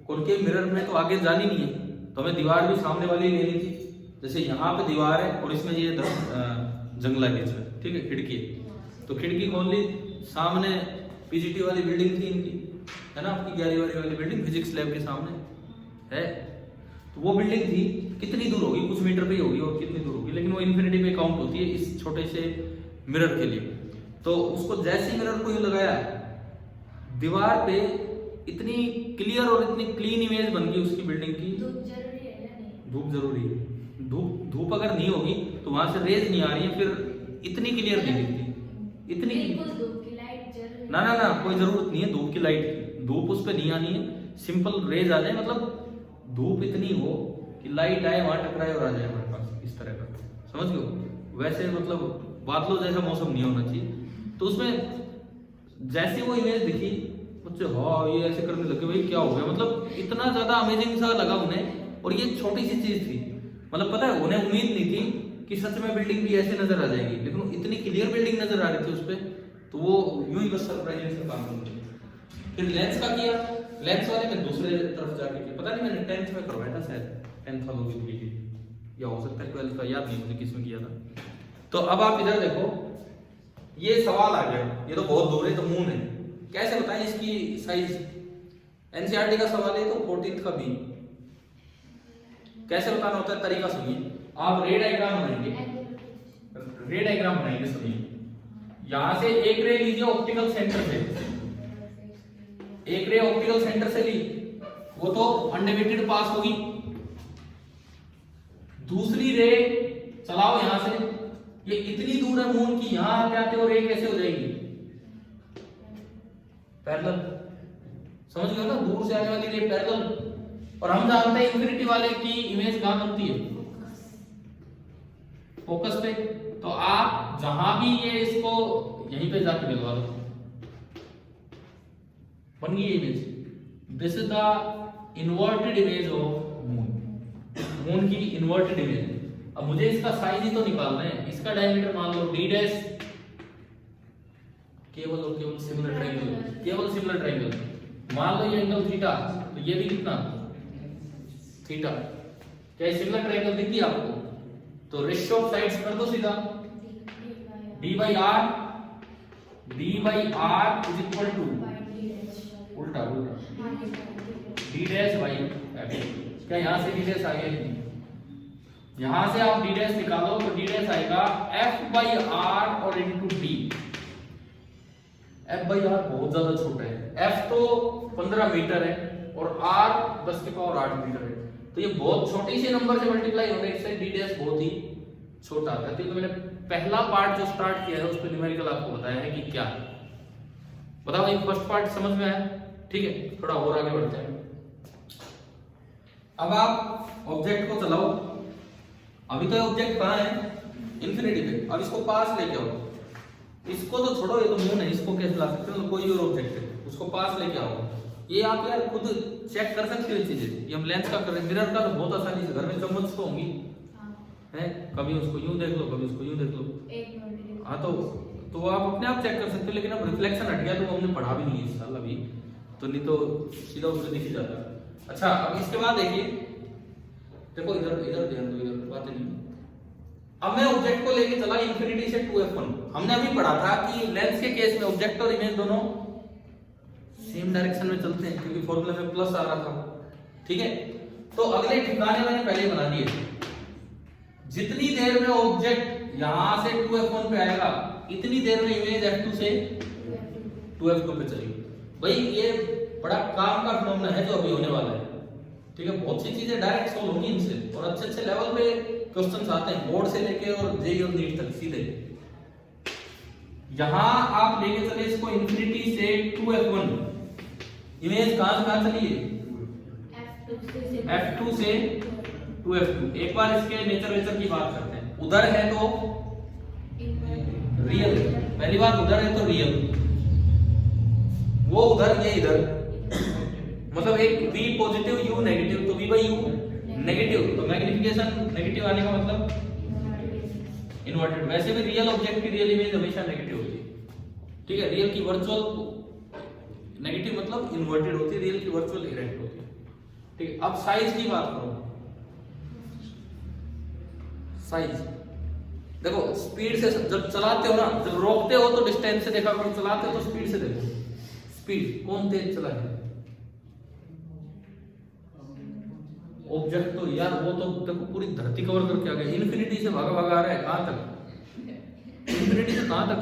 कॉनकेव मिरर में तो आगे जानी नहीं है, तो हमें दीवार भी सामने वाली लेनी थी। जैसे यहाँ पे दीवार है और इसमें ये जंगला बीच में, ठीक है, खिड़की है, तो खिड़की खोल ली, सामने पीजीटी वाली बिल्डिंग थी इनकी, है ना, आपकी 11वीं वाली बिल्डिंग फिजिक्स लैब के सामने है। तो वो बिल्डिंग थी, कितनी दूर होगी? कुछ मीटर पे ही होगी, और कितनी दूर होगी, लेकिन वो इन्फिनिटी पे काउंट होती है इस छोटे से मिरर के लिए। तो उसको जैसे ही मिरर को यूं लगाया, दीवार पे इतनी क्लियर और इतनी क्लीन इमेज बन गई उसकी बिल्डिंग की। धूप जरूरी है। धूप अगर नहीं होगी तो वहां से रेज नहीं आ रही है, फिर इतनी क्लियर नहीं दिखती, इतनी ना कोई जरूरत नहीं है धूप की लाइट की। धूप उस पर नहीं आनी है, सिंपल रेज आ जाए, मतलब धूप इतनी हो कि लाइट आए वहां टकराए और आ जाए हमारे पास, इस तरह का, समझ गए? वैसे मतलब बादलों जैसा मौसम नहीं होना चाहिए। तो उसमें जैसे वो इमेज दिखी, मुझसे हाँ ये ऐसे करने लगे, भाई क्या हो गया? मतलब इतना ज्यादा अमेजिंग सा लगा उन्हें, और ये छोटी सी चीज थी। मतलब पता है, उन्हें उम्मीद नहीं थी कि सच में बिल्डिंग भी ऐसे नजर आ जाएगी, लेकिन इतनी क्लियर बिल्डिंग नजर आ रही थी उस पर, तो वो यूं ही बस सरप्राइजिंग से काम कर दिया। फिर लेंस का किया, लेंस वाले में दूसरे तरफ जाके किया, पता नहीं मैंने 10th में करवाया था शायद, 10th वालों की थी, या हो सकता है 12th का, याद नहीं मुझे किसमें किया था। तो अब आप इधर देखो, ये सवाल आ गया, ये तो बहुत दूर है, तो मून है, कैसे बताएं इसकी साइज? एनसीईआरटी का सवाल है, तो 14th का भी कैसे बताना होता है, तरीका सुनिए। आप रे डायग्राम बनाएंगे, रे डायग्राम बनाएंगे, सुनिए। यहां से एक रे लीजिए ऑप्टिकल सेंटर से, एक रे ऑप्टिकल सेंटर से ली, वो तो अनडिवाइडेड पास होगी। दूसरी रे चलाओ यहां से, ये इतनी दूर है मून की, यहां आते आते वो रे कैसे हो जाएगी? पैरेलल। समझ गए ना, दूर से आने वाली रे पैरेलल। और हम जानते हैं इन्फिनिटी वाले की इमेज कहां बनती है? फोकस पे। तो आप जहां भी ये इसको यहीं पे जाके मिलवा दो, बन गई image. This is the inverted image of moon, moon की इन्वर्टेड इमेज। अब मुझे इसका साइज ही तो निकालना है। इसका डायमीटर मान लो d डैश, केवल और केवल सिमिलर ट्रायंगल, केवल सिमिलर ट्रायंगल। मान लो ये एंगल थीटा, तो ये भी कितना? थीटा। क्या सिमिलर ट्रायंगल दिख गई आपको? तो रेशियो ऑफ साइड्स कर दो सीधा, d by r is equal to उल्टा d डैश बाई f। क्या यहां से d डैश आ गया? यहां से आप d डैश निकालो तो d डैश आएगा f by r और into d। f by r बहुत ज्यादा छोटा है, f तो 15 मीटर है और r 10 के पावर 8 मीटर है, तो ये बहुत छोटी सी नंबर से मल्टीप्लाई होने से d डैश बहुत ही छोटा आता है। तो मैंने पहला पार्ट जो स्टार्ट किया है उस पर न्यूमेरिकल आपको बताया है कि क्या है। बताओ, ये फर्स्ट पार्ट समझ में आया? ठीक है, थोड़ा और आगे बढ़ते हैं। अब आप ऑब्जेक्ट को चलाओ। अभी तो ऑब्जेक्ट कहां है? इन्फिनिटी पे। अब इसको पास लेके आओ। इसको तो छोड़ो, ये तो मून है, इसको कैसे ला सकते हो? कोई और ऑब्जेक्ट है, उसको पास लेके आओ। ये आप यार खुद चेक कर सकते हो चीजें। ये हम लेंस का कर रहे हैं, मिरर का तो बहुत आसानी से, घर में चम्मच तो होंगी है, कभी उसको यूं देख लो, कभी उसको यूं देख लो। हाँ, तो आप अपने आप चेक कर सकते हो, लेकिन अब रिफ्लेक्शन हट गया तो हमने पढ़ा भी नहीं है इस साल अभी, तो नहीं तो सीधा उससे दिख ही जाता। अच्छा, अब इसके बाद देखिए, देखो इधर इधर ध्यान दो, इधर बातें नहीं। अब मैं ऑब्जेक्ट को लेके चला इंफिनिटी से 2f1। हमने अभी पढ़ा था कि लेंस के केस में ऑब्जेक्ट और इमेज दोनों सेम डायरेक्शन में चलते हैं, क्योंकि फॉर्मूला में प्लस आ रहा था, ठीक है। तो अगले ठिकाने मैंने पहले ही बना दिए। जितनी देर में ऑब्जेक्ट यहां से 2f1 पे आएगा, इतनी देर में इमेज f2 से 2f2 पे चलेगी। भाई ये बड़ा काम का फिनोमेना है जो अभी होने वाला है, ठीक है। बहुत सी चीजें डायरेक्ट सोल्व होंगी इनसे, और अच्छे अच्छे लेवल पे क्वेश्चंस आते हैं बोर्ड से लेके और जेईई और नीट तक सीधे। यहां आप लेके चले इसको इंफिनिटी से 2f1, इमेज कहां चली है? f2 से 2f2। एक बार इसके नेचर की बात करते हैं। उधर है तो रियल, पहली बात उधर है तो रियल, वो उधर ये इधर, मतलब एक v पॉजिटिव u नेगेटिव, तो v बाई u नेगेटिव, तो मैग्निफिकेशन नेगेटिव आने का मतलब इन्वर्टेड। वैसे भी रियल ऑब्जेक्ट की रियल इमेज हमेशा नेगेटिव होती है, ठीक है। रियल की वर्चुअल नेगेटिव मतलब इन्वर्टेड होती है, रियल की वर्चुअल इरेक्ट होती है, ठीक है। अब साइज की बात करो, साइज देखो, स्पीड से जब चलाते हो ना, जब रोकते हो तो डिस्टेंस से देखा करो, चलाते हो तो स्पीड से देखो। स्पीड कौन तेज चला है? ऑब्जेक्ट तो यार वो तो देखो पूरी धरती कवर करके आ गया, इन्फिनिटी से भागा भागा आ रहा है। कहां तक? इन्फिनिटी से कहां तक?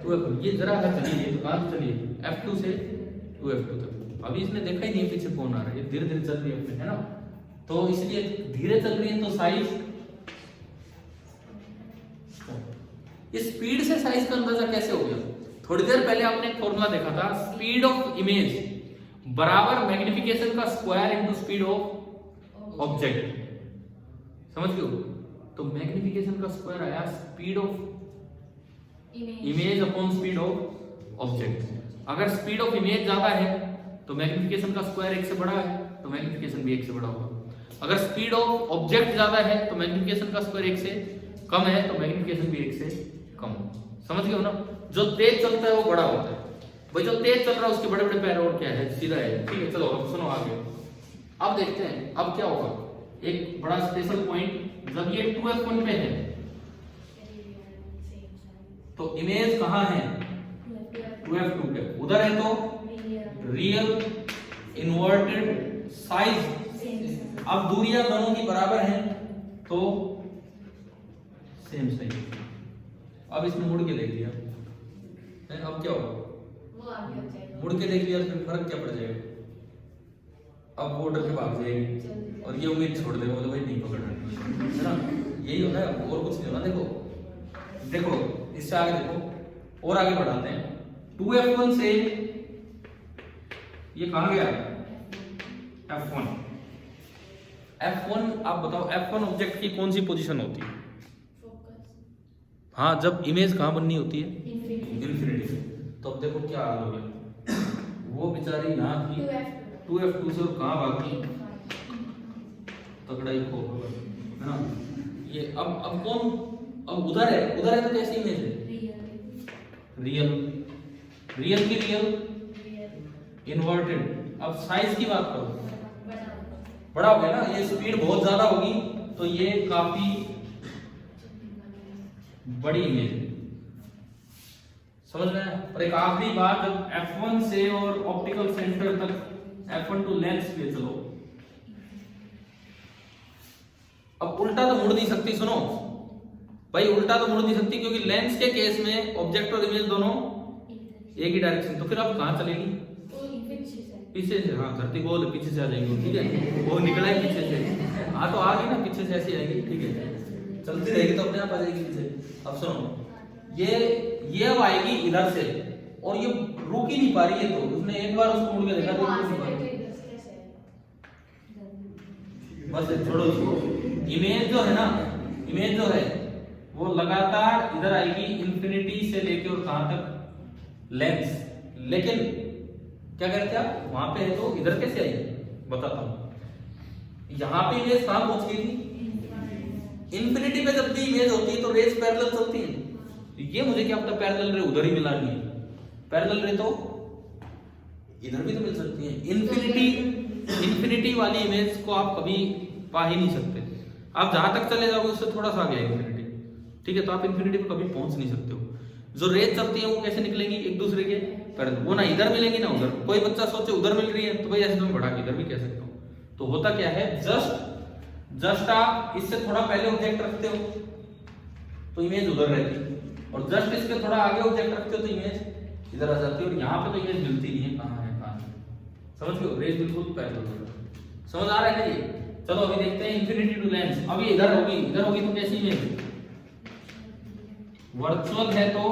2f। ये जरा अगर चलिए तो कहां चलिए? f2 से 2f2 तक। अभी इसने देखा ही नहीं पीछे कौन आ रहा है, ये धीरे धीरे चल रही है ना, तो इसलिए धीरे चल रही है तो साइज, इस स्पीड से साइज का अंदाजा कैसे हो गया? थोड़ी देर पहले आपने एक फॉर्मूला देखा था, स्पीड ऑफ इमेज बराबर मैग्निफिकेशन का square into speed of object, समझ गए हो? तो मैग्निफिकेशन का स्क्वायर आया speed of image upon speed of object. अगर स्पीड ऑफ इमेज ज्यादा है तो मैग्निफिकेशन का स्क्वायर 1 से बड़ा है, तो मैग्निफिकेशन भी 1 से बड़ा होगा। अगर स्पीड ऑफ ऑब्जेक्ट ज्यादा है तो मैग्निफिकेशन का स्क्वायर 1 से कम है, तो मैग्निफिकेशन भी 1 से कम। समझ गए हो ना? जो तेज चलता है वो बड़ा होता है। भाई जो तेज चल रहा है उसके बड़े बड़े पैर और क्या है, सीधा है, ठीक है। चलो अब सुनो आगे, अब देखते हैं अब क्या होगा। एक बड़ा स्पेशल पॉइंट, जब ये 2f1 पे है तो इमेज कहां है? 2f2 पे। उधर है तो रियल, इन्वर्टेड, साइज। अब दूरियां दोनों की बराबर हैं तो सेम साइज। अब इसने मुड़ के देख लिया, अब क्या होगा? मुड़ के देख लिया तो फिर फर्क क्या पड़ जाएगा? अब बॉर्डर पे भाग जाएगी और ये उम्मीद छोड़ देगा, बोले भाई नहीं पकड़ रहे, है ना? यही होता है, और कुछ नहीं होना। देखो देखो इससे आगे देखो, और आगे बढ़ाते हैं। 2f1 से ये कहां गया? f1। f1 आप बताओ, f1 ऑब्जेक्ट की कौन सी पोजीशन होती है? हाँ, जब इमेज कहां बननी होती है? इन्फिनिटी। तो अब देखो क्या हाल हो गया, वो बेचारी यहां थी 2f2 से, और कहां भागी? तगड़ा ही खो, है ना? ये अब कौन? अब उधर है तो कैसी इमेज है? रियल, रियल की रियल, इन्वर्टेड। अब साइज की बात करो, बड़ा हो गया ना, ये स्पीड बहुत ज्यादा होगी तो ये काफी बड़ी इमेज है, समझ में आया? और एक आखिरी बात, जब f1 से और ऑप्टिकल सेंटर तक f1 टू लेंस पे चलो, अब उल्टा तो मुड़ नहीं सकती। सुनो भाई, उल्टा तो मुड़ नहीं सकती क्योंकि लेंस के केस में ऑब्जेक्ट और इमेज दोनों एक ही डायरेक्शन, तो फिर अब कहां चलेगी? पीछे से। हाँ, धरती गोल पीछे से आ जाएगी, ठीक है। वो निकला है पीछे से, हाँ तो आ गई ना, पीछे से ऐसी आएगी, ठीक है। चलती रहेगी तो अपने आप आ जाएगी पीछे। अब सुनो, ये अब आएगी इधर से, और ये रुक ही नहीं पा रही है, तो उसने एक बार उसको मुड़ के देखा तो रुक नहीं पा रही। बस छोड़ो इसको। इमेज जो है ना, इमेज जो है वो लगातार इधर आएगी इन्फिनिटी से लेके और कहां तक? लेंस। लेकिन क्या करते आप, वहां पे है तो इधर कैसे आई? बताता हूं। यहां पे इमेज कहां पहुंच गई थी? इन्फिनिटी पे जब भी इमेज होती है तो रेज पैरेलल चलती है। ये मुझे क्या पता पैरेलल रे उधर ही मिलानी है, पैरेलल रे तो इधर भी तो मिल सकती है। इन्फिनिटी वाली इमेज को आप कभी पा ही नहीं सकते। आप जहां तक चले जाओगे उससे थोड़ा सा आ गया इन्फिनिटी, ठीक है, तो आप इन्फिनिटी पे कभी पहुंच नहीं सकते हो। जो रेज चलती है वो कैसे निकलेंगी एक दूसरे के पैरेलल, वो ना इधर मिलेंगी ना उधर। कोई बच्चा सोचे उधर मिल रही है तो भाई ऐसे तो मैं बढ़ा के इधर भी कह सकता हूँ। तो होता क्या है, जस्ट आप इससे थोड़ा पहले ऑब्जेक्ट रखते हो तो इमेज उधर रहती है, और जस्ट इसके थोड़ा आगे ऑब्जेक्ट रखते हो तो इमेज इधर आ जाती है, और यहाँ पे तो इमेज मिलती नहीं है, कहाँ है कहाँ है, समझ गए? रेज बिल्कुल पैरेलल, समझ आ रहा है ये? चलो अभी देखते हैं इन्फिनिटी टू लेंस। अभी इधर होगी तो कैसी इमेज? वर्चुअल है तो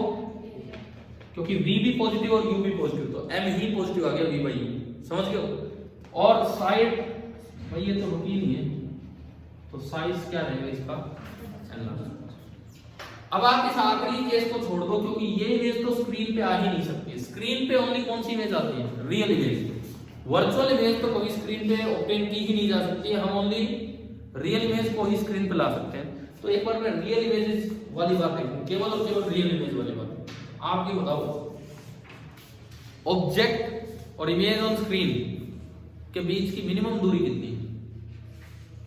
क्योंकि v भी पॉजिटिव और u भी पॉजिटिव, तो m ही पॉजिटिव आ गया v बाई u, समझ गए? और साइड भाई ये तो रुकी नहीं है, तो साइज क्या रहेगा इसका? अब आप इस आखिरी केस को छोड़ दो, क्योंकि ये इमेज तो स्क्रीन पे आ ही नहीं सकती। स्क्रीन पे ओनली कौन सी इमेज आती है? Real image. वर्चुअल इमेज तो कभी स्क्रीन पे ऑब्टेन की ही नहीं जा सकती है, हम ओनली रियल इमेज को ही स्क्रीन पे ला सकते हैं। तो एक बार मैं रियल इमेजेस वाली बात देखूं, केवल और केवल रियल इमेज वाली बात। आप ये बताओ, ऑब्जेक्ट और इमेज ऑन स्क्रीन के बीच की मिनिमम दूरी कितनी है?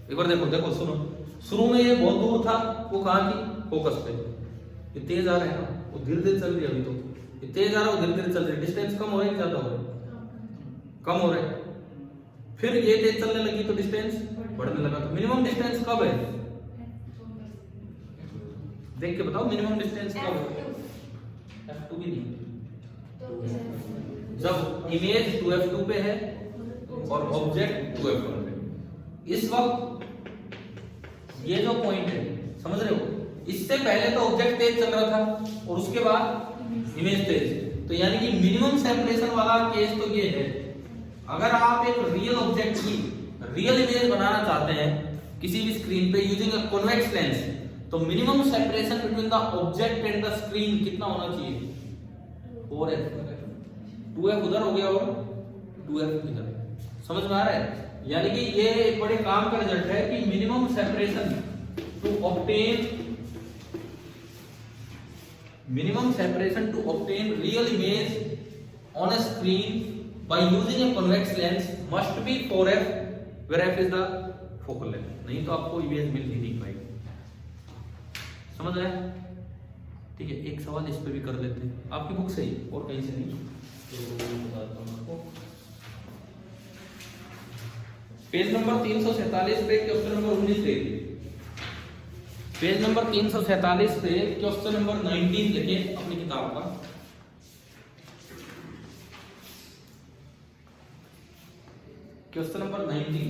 एक बार देखो सुनो, शुरू में ये बहुत दूर था, वो कहां थी? फोकस पे। ये तेज आ रहा है ना, वो धीरे धीरे चल रही है। अभी तो ये तेज आ रहा है, वो धीरे धीरे चल रही है। डिस्टेंस कम हो रहा है ज्यादा हो रहा है? कम हो रहा है। फिर ये तेज चलने लगी तो डिस्टेंस बढ़ने लगा। तो मिनिमम डिस्टेंस कब है? देख के बताओ मिनिमम डिस्टेंस कब है? f2 भी नहीं, जब इमेज 2f2 पे है और ऑब्जेक्ट 2f1 पे। इस वक्त ये जो पॉइंट है, समझ रहे हो, इससे पहले तो ऑब्जेक्ट तेज चल रहा था और उसके बाद इमेज तेज, तो यानी कि मिनिमम सेपरेशन वाला केस तो ये है। अगर आप एक रियल ऑब्जेक्ट की रियल इमेज बनाना चाहते हैं किसी भी स्क्रीन पे यूजिंग अ कॉन्वेक्स लेंस, तो minimum separation between the object and the screen कितना होना चाहिए? 4f। 2f उधर हो गया और 2f इधर। समझ में आ रहा है? यानी कि ये एक बड़े काम का रिजल्ट है कि minimum separation to obtain real image on a screen by using a convex lens must be 4f, where f is the focal length. नहीं तो आपको इमेज मिल ही नहीं पाएगी। समझ आया? ठीक है, एक सवाल इस पे भी कर लेते हैं, आपकी बुक से ही और कहीं से नहीं। तो बताता हूं आपको, पेज नंबर 347 पे क्वेश्चन नंबर 19 देखिए। पेज नंबर 347 पे क्वेश्चन नंबर 19 लिखे अपनी किताब का। Question number 19।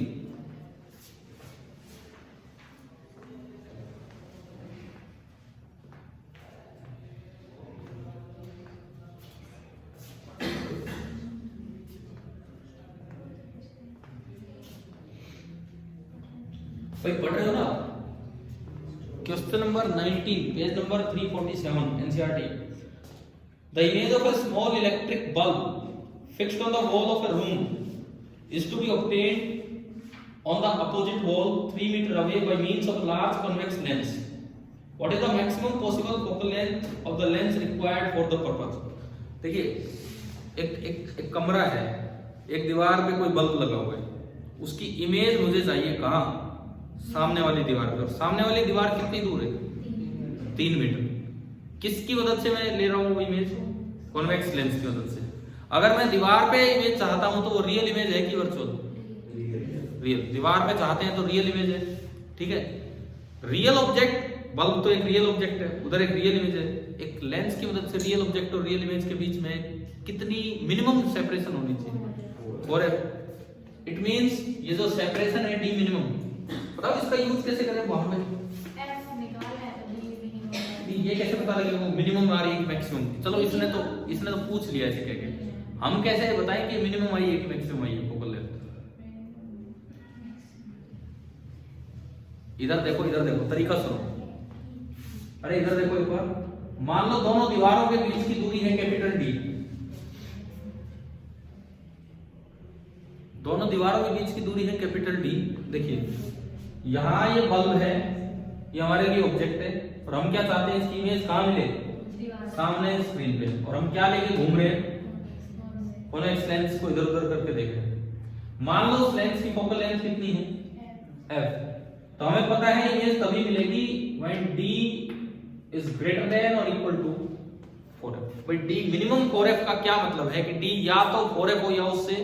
भाई पढ़ रहे हो ना? Question number 19, page number 347, NCERT. The image of a small electric bulb fixed on the wall of a room is to be obtained on the opposite wall 3 meter away by means of a large convex lens. What is the maximum possible focal length of the lens required for the purpose? देखिए एक कमरा है, एक दीवार पे कोई बल्ब लगा हुआ है, उसकी इमेज मुझे चाहिए कहाँ? सामने वाली दीवार पे। और सामने वाली दीवार कितनी दूर है? 3 मीटर। किसकी मदद से मैं ले रहा हूँ वो इमेज? कॉन्वेक्स लेंस की मदद से। अगर मैं दीवार पे इमेज चाहता हूं तो वो रियल इमेज है कि वर्चुअल? रियल। दीवार पे चाहते हैं तो रियल इमेज है, ठीक है। रियल ऑब्जेक्ट, बल्ब तो एक रियल ऑब्जेक्ट है, उधर एक रियल इमेज है। एक लेंस की मदद से रियल ऑब्जेक्ट और रियल इमेज के बीच में कितनी मिनिमम सेपरेशन होनी चाहिए? और इट मींस ये जो सेपरेशन है डी मिनिमम, बताओ इसका यूज कैसे करें वहां पे? ये कैसे पता लगेगा वो मिनिमम आ रही है कि मैक्सिमम? चलो इसने तो पूछ लिया ऐसे कह के, हम कैसे बताएं कि मिनिमम आई है कि मैक्सिमम आई है फोकल लेंथ? इधर देखो तरीका सुनो। अरे इधर देखो एक बार, मान लो दोनों दीवारों के बीच की दूरी है कैपिटल डी। दोनों दीवारों के बीच की दूरी है कैपिटल डी। देखिए यहां ये बल्ब है, ये हमारे लिए ऑब्जेक्ट है, और हम क्या चाहते हैं? इसकी इमेज कहां मिले? सामने स्क्रीन पे। और हम क्या लेके घूम रहे हैं? कॉन्वेक्स लेंस को इधर उधर करके देख रहे हैं। मान लो उस लेंस की फोकल लेंथ कितनी है? f। तो हमें पता है इमेज तभी मिलेगी when d is greater than और इक्वल टू 4f। भाई डी मिनिमम 4f का क्या मतलब है कि डी या तो 4f हो या उससे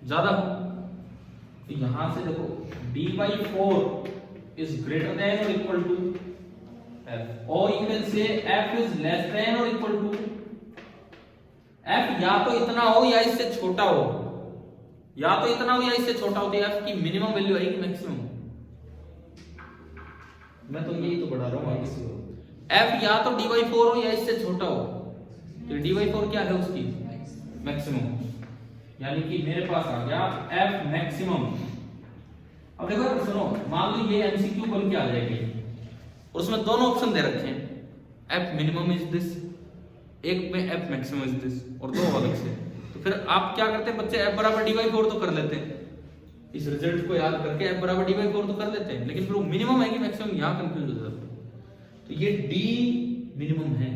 ज्यादा हो। तो यहां से देखो d by 4 is greater than or equal to f, or you can say f is less than or equal to f या तो इतना हो या इससे छोटा हो, या तो इतना हो या इससे छोटा हो, तो f की मिनिमम वैल्यू आएगी मैक्सिमम। मैं तो यही तो बढ़ा रहा हूँ आगे से। f या तो d by 4 हो या इससे छोटा हो, तो d by 4 क्या है उसकी मैक्सिमम, यानी कि मेरे पास आ गया f मैक्सिमम। अब देखो सुनो, मान लो ये एमसीक्यू बन के आ जाएगी और उसमें दोनों ऑप्शन दे रखे हैं, f मिनिमम इज दिस, एक में f मैक्सिमम इज दिस, और दो अलग से। तो फिर आप क्या करते हैं बच्चे, f बराबर d by 4 तो कर लेते हैं, इस रिजल्ट को याद करके f बराबर d by 4 तो कर लेते हैं, लेकिन फिर वो मिनिमम है कि मैक्सिमम, यहाँ कंफ्यूज हो जाता है। तो ये d मिनिमम है,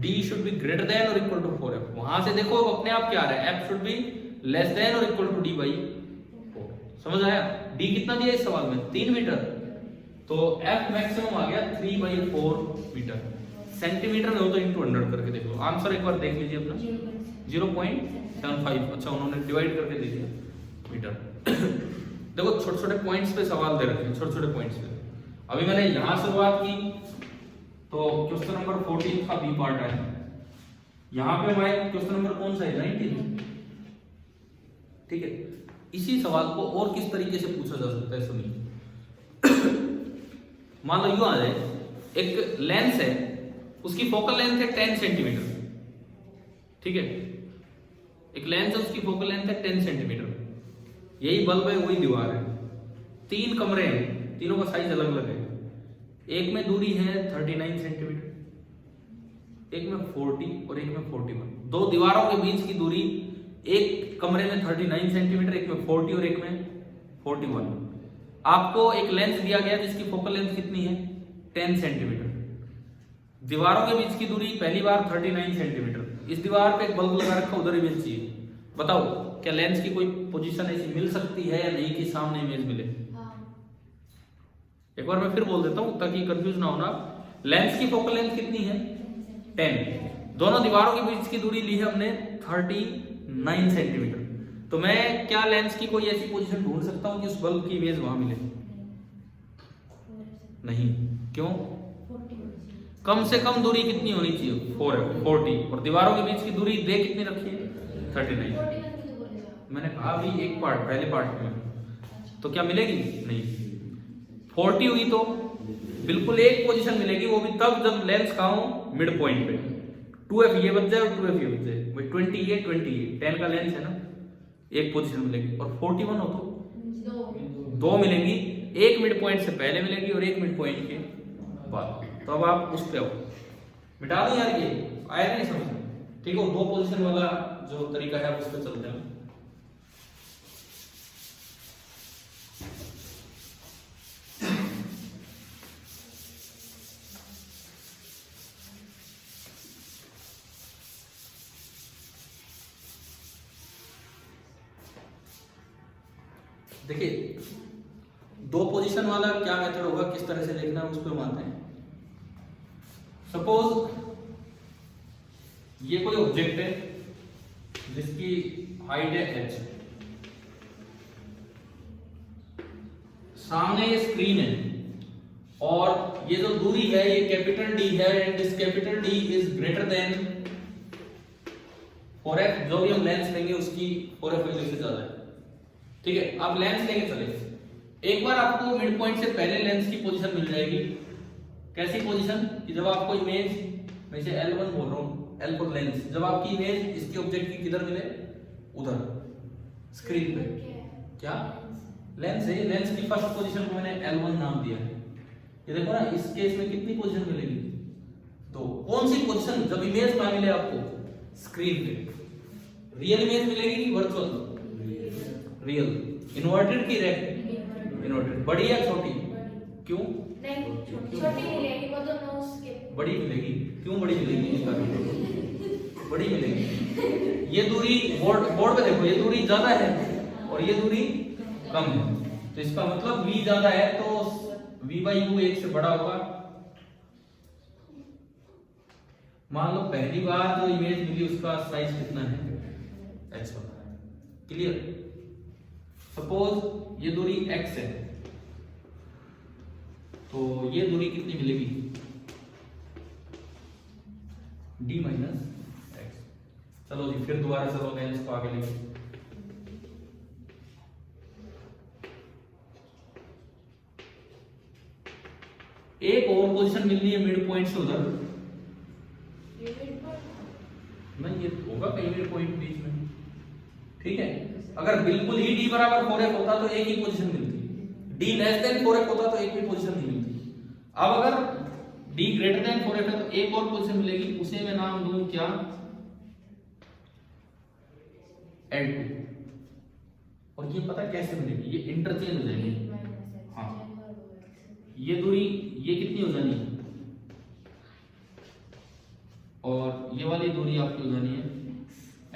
d should be greater than और इक्वल टू 4f। वहां से देखो अपने आप क्या आ रहा है, f should be less than और इक्वल टू d by 4। समझ आया? d कितना दिया इस सवाल में 3 मीटर, तो f मैक्सिमम आ गया 3 by 4 मीटर। सेंटीमीटर में हो तो इंटू 100 करके देख लो, आंसर एक बार देख लीजिए अपना 0.75। अच्छा उन्होंने डिवाइड करके दे दिया मीटर। देखो छोटे छोटे पॉइंट्स पे सवाल दे रखे हैं, छोटे छोटे पॉइंट्स पे। अभी मैंने यहां शुरुआत की तो क्वेश्चन नंबर 14 का बी पार्ट है, यहां पे भाई क्वेश्चन नंबर कौन सा है 19। ठीक है, इसी सवाल को और किस तरीके से पूछा जा सकता है सुनिए। मान लो यूं आ जाए, एक लेंस है, उसकी फोकल लेंथ है 10 सेंटीमीटर। ठीक है, एक लेंस है, उसकी फोकल लेंथ है 10 सेंटीमीटर। यही बल्ब है, वही दीवार है, 3 कमरे हैं, तीनों का साइज अलग अलग है। एक में दूरी है 39 सेंटीमीटर, एक में 40 और एक में 41। दो दीवारों के बीच की दूरी, एक कमरे में 39 सेंटीमीटर, एक में 40 और एक में 41। आपको एक लेंस दिया गया जिसकी फोकल लेंथ कितनी है 10 सेंटीमीटर। दीवारों के बीच की दूरी पहली बार 39 सेंटीमीटर। इस दीवार पे एक बल्ब लगा रखा, उधर इमेज चाहिए। बताओ क्या लेंस की कोई पोजीशन ऐसी मिल सकती है या नहीं कि सामने इमेज मिले? एक बार मैं फिर बोल देता हूं ताकि कंफ्यूज ना होना। लेंस की फोकल लेंथ कितनी है 10, दोनों दीवारों के बीच की दूरी ली है हमने 39 सेंटीमीटर। तो मैं क्या लेंस की कोई ऐसी पोजीशन ढूंढ सकता हूं कि उस बल्ब की इमेज वहां मिले? नहीं। क्यों? कम से कम दूरी कितनी होनी चाहिए 40, और दीवारों के बीच की दूरी दे कितनी रखी है 39। मैंने कहा अभी एक पार्ट, पहले पार्ट में, तो क्या मिलेगी? नहीं। 40 हुई तो बिल्कुल एक पोजीशन मिलेगी, वो भी तब जब लेंस कहाँ हो मिड पॉइंट पे। 2f ये बच जाए और 2f ये बच जाए, भाई 20 ये 10 का लेंस है ना, एक पोजीशन मिलेगी। और 41 हो तो दो मिलेंगी, एक मिड पॉइंट से पहले मिलेगी और एक मिड पॉइंट के बाद। तो अब आप उस पे आओ, मिटा दो यार, ये आया नहीं समझ? ठीक है, 2 पोजीशन वाला जो तरीका है उस पर चलते हैं। देखिए 2 पोजीशन वाला क्या मेथड होगा, किस तरह से देखना है उस पर मानते हैं। सपोज ये कोई ऑब्जेक्ट है जिसकी हाइट है h, सामने ये स्क्रीन है और ये जो दूरी है ये कैपिटल D है, and this capital D is greater than 4f। जो भी हम लेंस लेंगे उसकी 4f वैल्यू से ज्यादा है। ठीक है, आप लेंस लेके चले, एक बार आपको मिड पॉइंट से पहले लेंस की पोजीशन मिल जाएगी। कैसी पोजीशन? कि जब आपको इमेज, मैं इसे L1 बोल रहा हूं, L फॉर लेंस, जब आपकी इमेज इसके ऑब्जेक्ट की किधर मिले, उधर स्क्रीन पे। क्या लेंस है? लेंस की फर्स्ट पोजीशन को मैंने L1 नाम दिया है। ये देखो ना, इस केस में कितनी पोजीशन मिलेगी? तो कौन सी पोजीशन? जब इमेज कहां मिले आपको? स्क्रीन पे। रियल इमेज मिलेगी कि वर्चुअल? रियल। इन्वर्टेड की रेक्ट? इन्वर्टेड। बड़ी या छोटी? क्यों? छोटी मिलेगी, वो तो नोज के बड़ी मिलेगी। क्यों बड़ी मिलेगी? बड़ी मिलेगी। ये दूरी बोर्ड पे देखो, ये दूरी ज्यादा है और ये दूरी कम है, तो इसका मतलब v ज्यादा है, तो v by u 1 से बड़ा होगा मान लो पहली बार जो इमेज मिली उसका साइज कितना है, h1। क्लियर। सपोज ये दूरी x है, तो ये दूरी कितनी मिलेगी, d माइनस एक्स। चलो जी फिर दोबारा चलो लेंस को आगे लेंगे। एक और पोजीशन मिलनी है मिड पॉइंट से उधर, नहीं ये होगा कहीं मिड पॉइंट बीच में, ठीक है। अगर बिल्कुल ही d बराबर 4f होता तो एक ही पोजीशन मिलती, d लेस देन 4f होता तो एक भी पोजीशन नहीं मिलती। अब अगर d ग्रेटर देन 4f है तो एक और पोजीशन मिलेगी, उसे मैं नाम दूं क्या, L2। और ये पता कैसे मिलेगी, ये इंटरचेंज हो जाएगी। हाँ ये दूरी ये कितनी हो जानी है, और ये वाली दूरी आपकी हो जानी है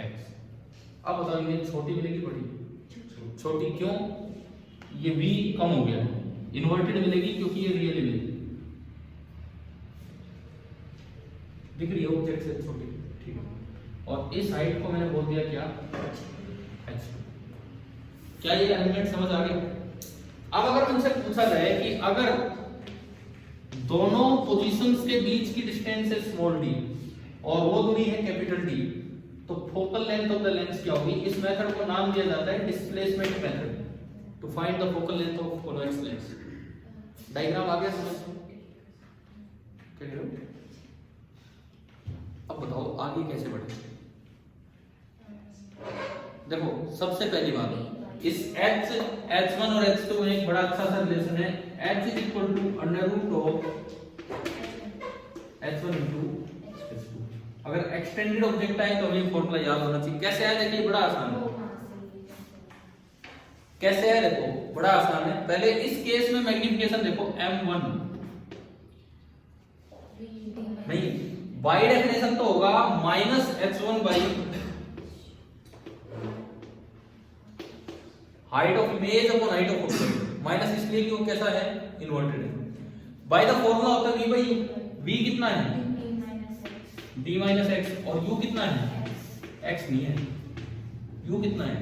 x। अब बताओ ये छोटी मिलेगी बड़ी, छोटी क्यों, ये v कम हो गया, इन्वर्टेड मिलेगी क्योंकि ये रियली मिलेगी, दिख रही है ऑब्जेक्ट से छोटी, ठीक है। और इस हाइट को मैंने बोल दिया क्या, h। क्या ये एलिमेंट समझ आ गया। अब अगर मुझसे पूछा जाए कि अगर दोनों पोजीशंस के बीच की डिस्टेंस है स्मॉल d और वो दूरी है कैपिटल D, तो focal length of the lens क्या होगी। इस मेथड को नाम दिया जाता है displacement method to find the focal length of convex lens. Diagram आ गया समझ, क्या कह रहे हो। अब बताओ आगे कैसे बढ़े। देखो सबसे पहली बात, इस h1 और h2 में एक बड़ा अच्छा सा रिलेशन है, h is equal to under root of h1 into h2। अगर एक्सटेंडेड ऑब्जेक्ट आए तो हमें फॉर्मूला याद होना चाहिए। कैसे है देखिए, बड़ा आसान है। कैसे है देखो, बड़ा आसान है। पहले इस केस में मैग्निफिकेशन देखो m1, नहीं बाई डेफिनेशन तो होगा minus h1 by height of image upon height of object. Minus इसलिए कि वो कैसा है, इन्वर्टेड है। बाय द फॉर्मूला होता है v बाई v कितना है, d माइनस x, और u कितना है, x नहीं है, u कितना है,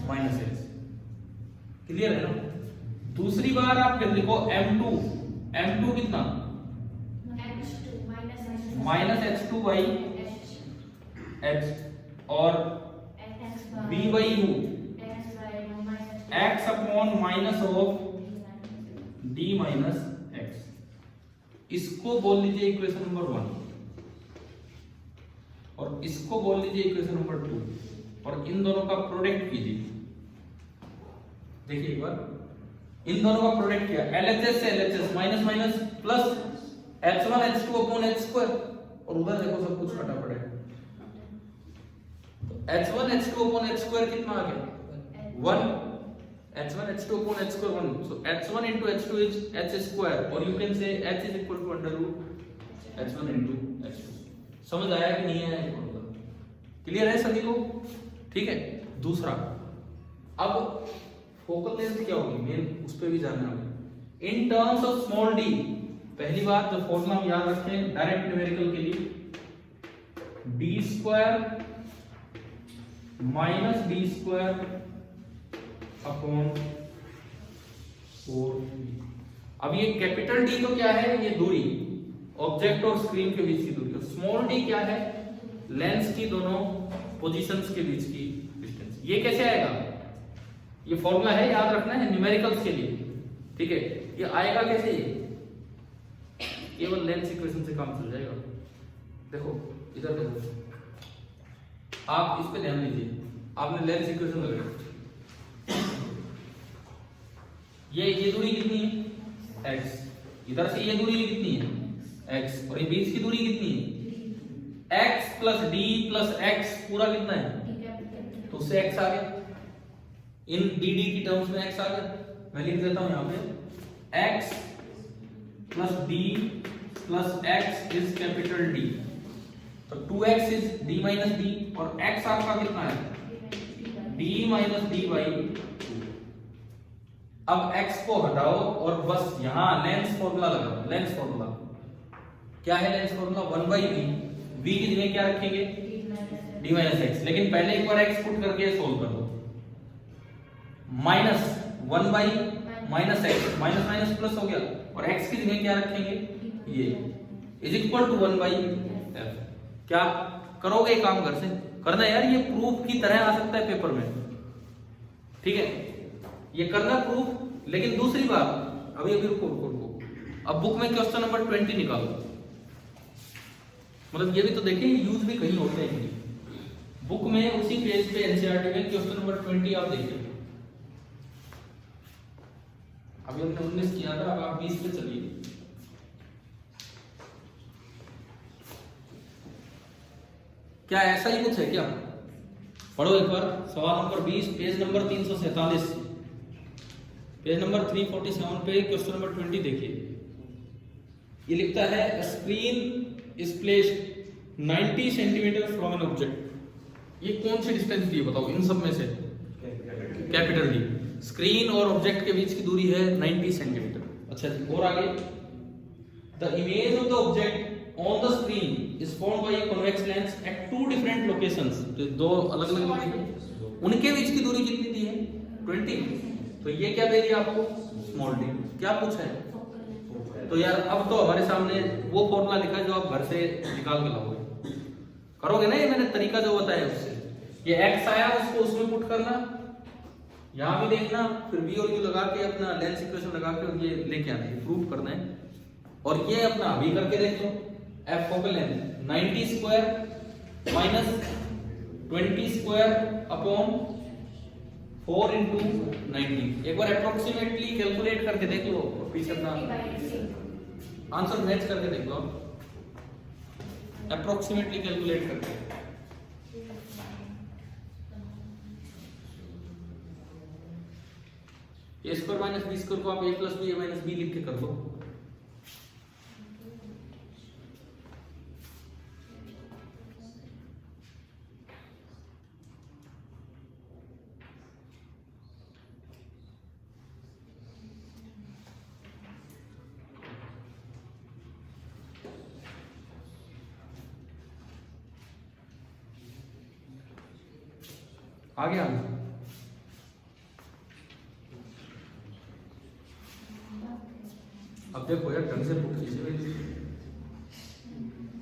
माइनस x। क्लियर है ना। दूसरी बार आप फिर लिखो m2 कितना, माइनस h2 बाई h, और v by u x upon minus of d minus x। इसको बोल लीजिए इक्वेशन नंबर 1 और इसको बोल लीजिए इक्वेशन नंबर 2, और इन दोनों का प्रोडक्ट कीजिए। देखिए एक बार, इन दोनों का प्रोडक्ट किया, LHS से LHS minus minus plus h1 h2 upon h square, और उधर देखो सब कुछ कटा पड़ा है, तो h1 h2 upon h square कितना आ गया, 1। h1 h2 upon h square 1, so h1 into h2 is h square, or you can say h is equal to under root h1 into h2। समझ आया कि नहीं आया, क्लियर है सभी को, ठीक है। दूसरा, अब फोकल लेंथ क्या होगी मेन, उस पे भी जानना होगा। In terms of small d, पहली बात जो फॉर्मूला हम याद रखें डायरेक्ट न्यूमेरिकल के लिए, d square minus d square upon 4। अब ये कैपिटल D तो क्या है, ये दूरी ऑब्जेक्ट और स्क्रीन के बीच की दूरी, और स्मॉल d क्या है, लेंस की दोनों पोजीशंस के बीच की डिस्टेंस। ये कैसे आएगा, ये फॉर्मूला है, याद रखना है न्यूमेरिकल्स के लिए, ठीक है। ये आएगा कैसे, केवल लेंस इक्वेशन से काम चल जाएगा। देखो इधर देखो, आप इस पे ध्यान दीजिए, आपने लेंस इक्वेशन लगाई, ये दूरी कितनी है, x, इधर से ये दूरी कितनी है, x, और ये बीच की दूरी कितनी है, x plus d plus x पूरा कितना है, तो उससे x आ गया, इन dd की टर्म्स में x आ गया। मैं लिख देता हूं यहां पे, x plus d plus x is capital D, तो 2x is d minus d, और x आपका कितना है, d माइनस d बाई 2। अब x को हटाओ और बस यहां लेंस फॉर्मूला लगाओ। लेंस फॉर्मूला क्या है, lens formula 1 by v v की जगह क्या रखेंगे, d माइनस एक्स। लेकिन पहले एक बार x पुट करके सोल्व कर दो। Minus 1 by minus x, minus minus plus हो गया, और x की जगह क्या रखेंगे, ये is equal to 1 by f. क्या करोगे काम घर से करना यार, ये प्रूफ की तरह आ सकता है पेपर में, ठीक है, ये करना प्रूफ। लेकिन दूसरी बात, अभी अभी रुको रुको रुको, अब बुक में क्वेश्चन नंबर 20 निकालो, मतलब ये भी तो देखिए यूज भी कहीं होते हैं। बुक में उसी पेज पे एनसीईआरटी में क्वेश्चन नंबर 20 आप देखिए। अभी हमने 19 किया था, अब आप 20 पे चलिए। क्या ऐसा ही कुछ है क्या? पढ़ो एक बार सवाल number 20 page number 347, page number 347 पे क्वेश्चन नंबर 20 देखिए। ये लिखता है screen is placed 90 centimetre from an object. ये कौन सी डिस्टेंस दी बताओ इन सब में से? Capital D. स्क्रीन और ऑब्जेक्ट के बीच की दूरी है 90 सेंटीमीटर। अच्छा जी, और आगे, the image of the object on the screen is formed by a convex lens at 2 different locations. तो दो अलग अलग लोकेशन, उनके बीच की दूरी कितनी दी है? 20। तो ये क्या दे दिया आपको? Small D. क्या पूछा है? तो यार अब तो हमारे सामने वो फॉर्मूला लिखा जो आप घर से निकाल के लाओगे, करोगे ना, ये मैंने तरीका जो बताया उससे। ये x आया उसको उसमें पुट करना, यहां भी देखना, फिर v और u लगा के अपना लेंस इक्वेशन लगा के और ये लेके आना, ये प्रूफ करना है। और ये अपना अभी करके देख लो, f focal length 90 square minus 20 square upon 4 into 90। एक बार अप्रोक्सीमेटली कैलकुलेट करके देख लो, पीछे अपना आंसर मैच करके देख लो, अप्रोक्सीमेटली कैलकुलेट करके। ए स्क्वायर माइनस बी स्क्वायर को आप ए प्लस बी ए माइनस बी लिख के कर दो। आ गया? अब देखो यार ढंग से पुट कीजिए,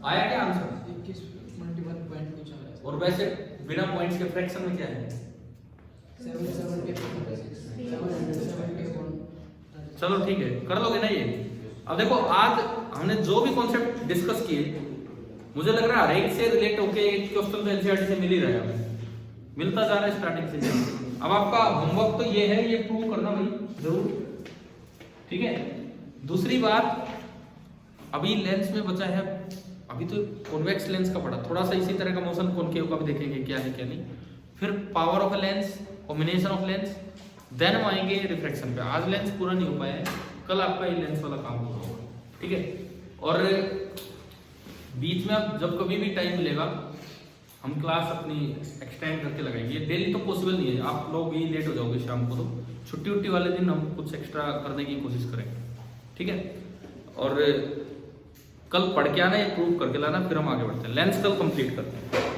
आया क्या आंसर? 21 मल्टीपल पॉइंट कुछ आ रहा है। और वैसे बिना पॉइंट्स के फ्रैक्शन में क्या है? 770 चलो ठीक है, कर लोगे ना ये। अब देखो आज हमने जो भी कॉन्सेप्ट डिस्कस किए, मुझे लग रहा है हर एक से रिलेट होके एक क्वेश्चन तो एनसीईआरटी से मिल ही रहा है, हमें मिलता जा रहा है स्टार्टिंग से। अब आपका होमवर्क तो ये है, ये प्रूव करना भाई जरूर, ठीक है। दूसरी बात, अभी लेंस में बचा है, अभी तो कॉन्वेक्स लेंस का पढ़ा, थोड़ा सा इसी तरह का मोशन कॉनकेव का भी देखेंगे क्या है क्या नहीं, फिर power of a lens, combination of lens, then हम आएंगे रिफ्रैक्शन पे। आज लेंस पूरा नहीं हो पाया है, कल आपका ये लेंस वाला काम होगा, ठीक है। और बीच में अब जब कभी भी टाइम मिलेगा हम क्लास अपनी एक्सटेंड करके लगाएंगे। डेली तो पॉसिबल नहीं है, आप लोग ही लेट हो जाओगे शाम को, तो छुट्टी उट्टी वाले दिन हम कुछ एक्स्ट्रा करने की कोशिश करेंगे, ठीक है। और कल पढ़ के आना, ये प्रूव करके लाना, फिर हम आगे बढ़ते हैं। लेंस कल कंप्लीट करते हैं।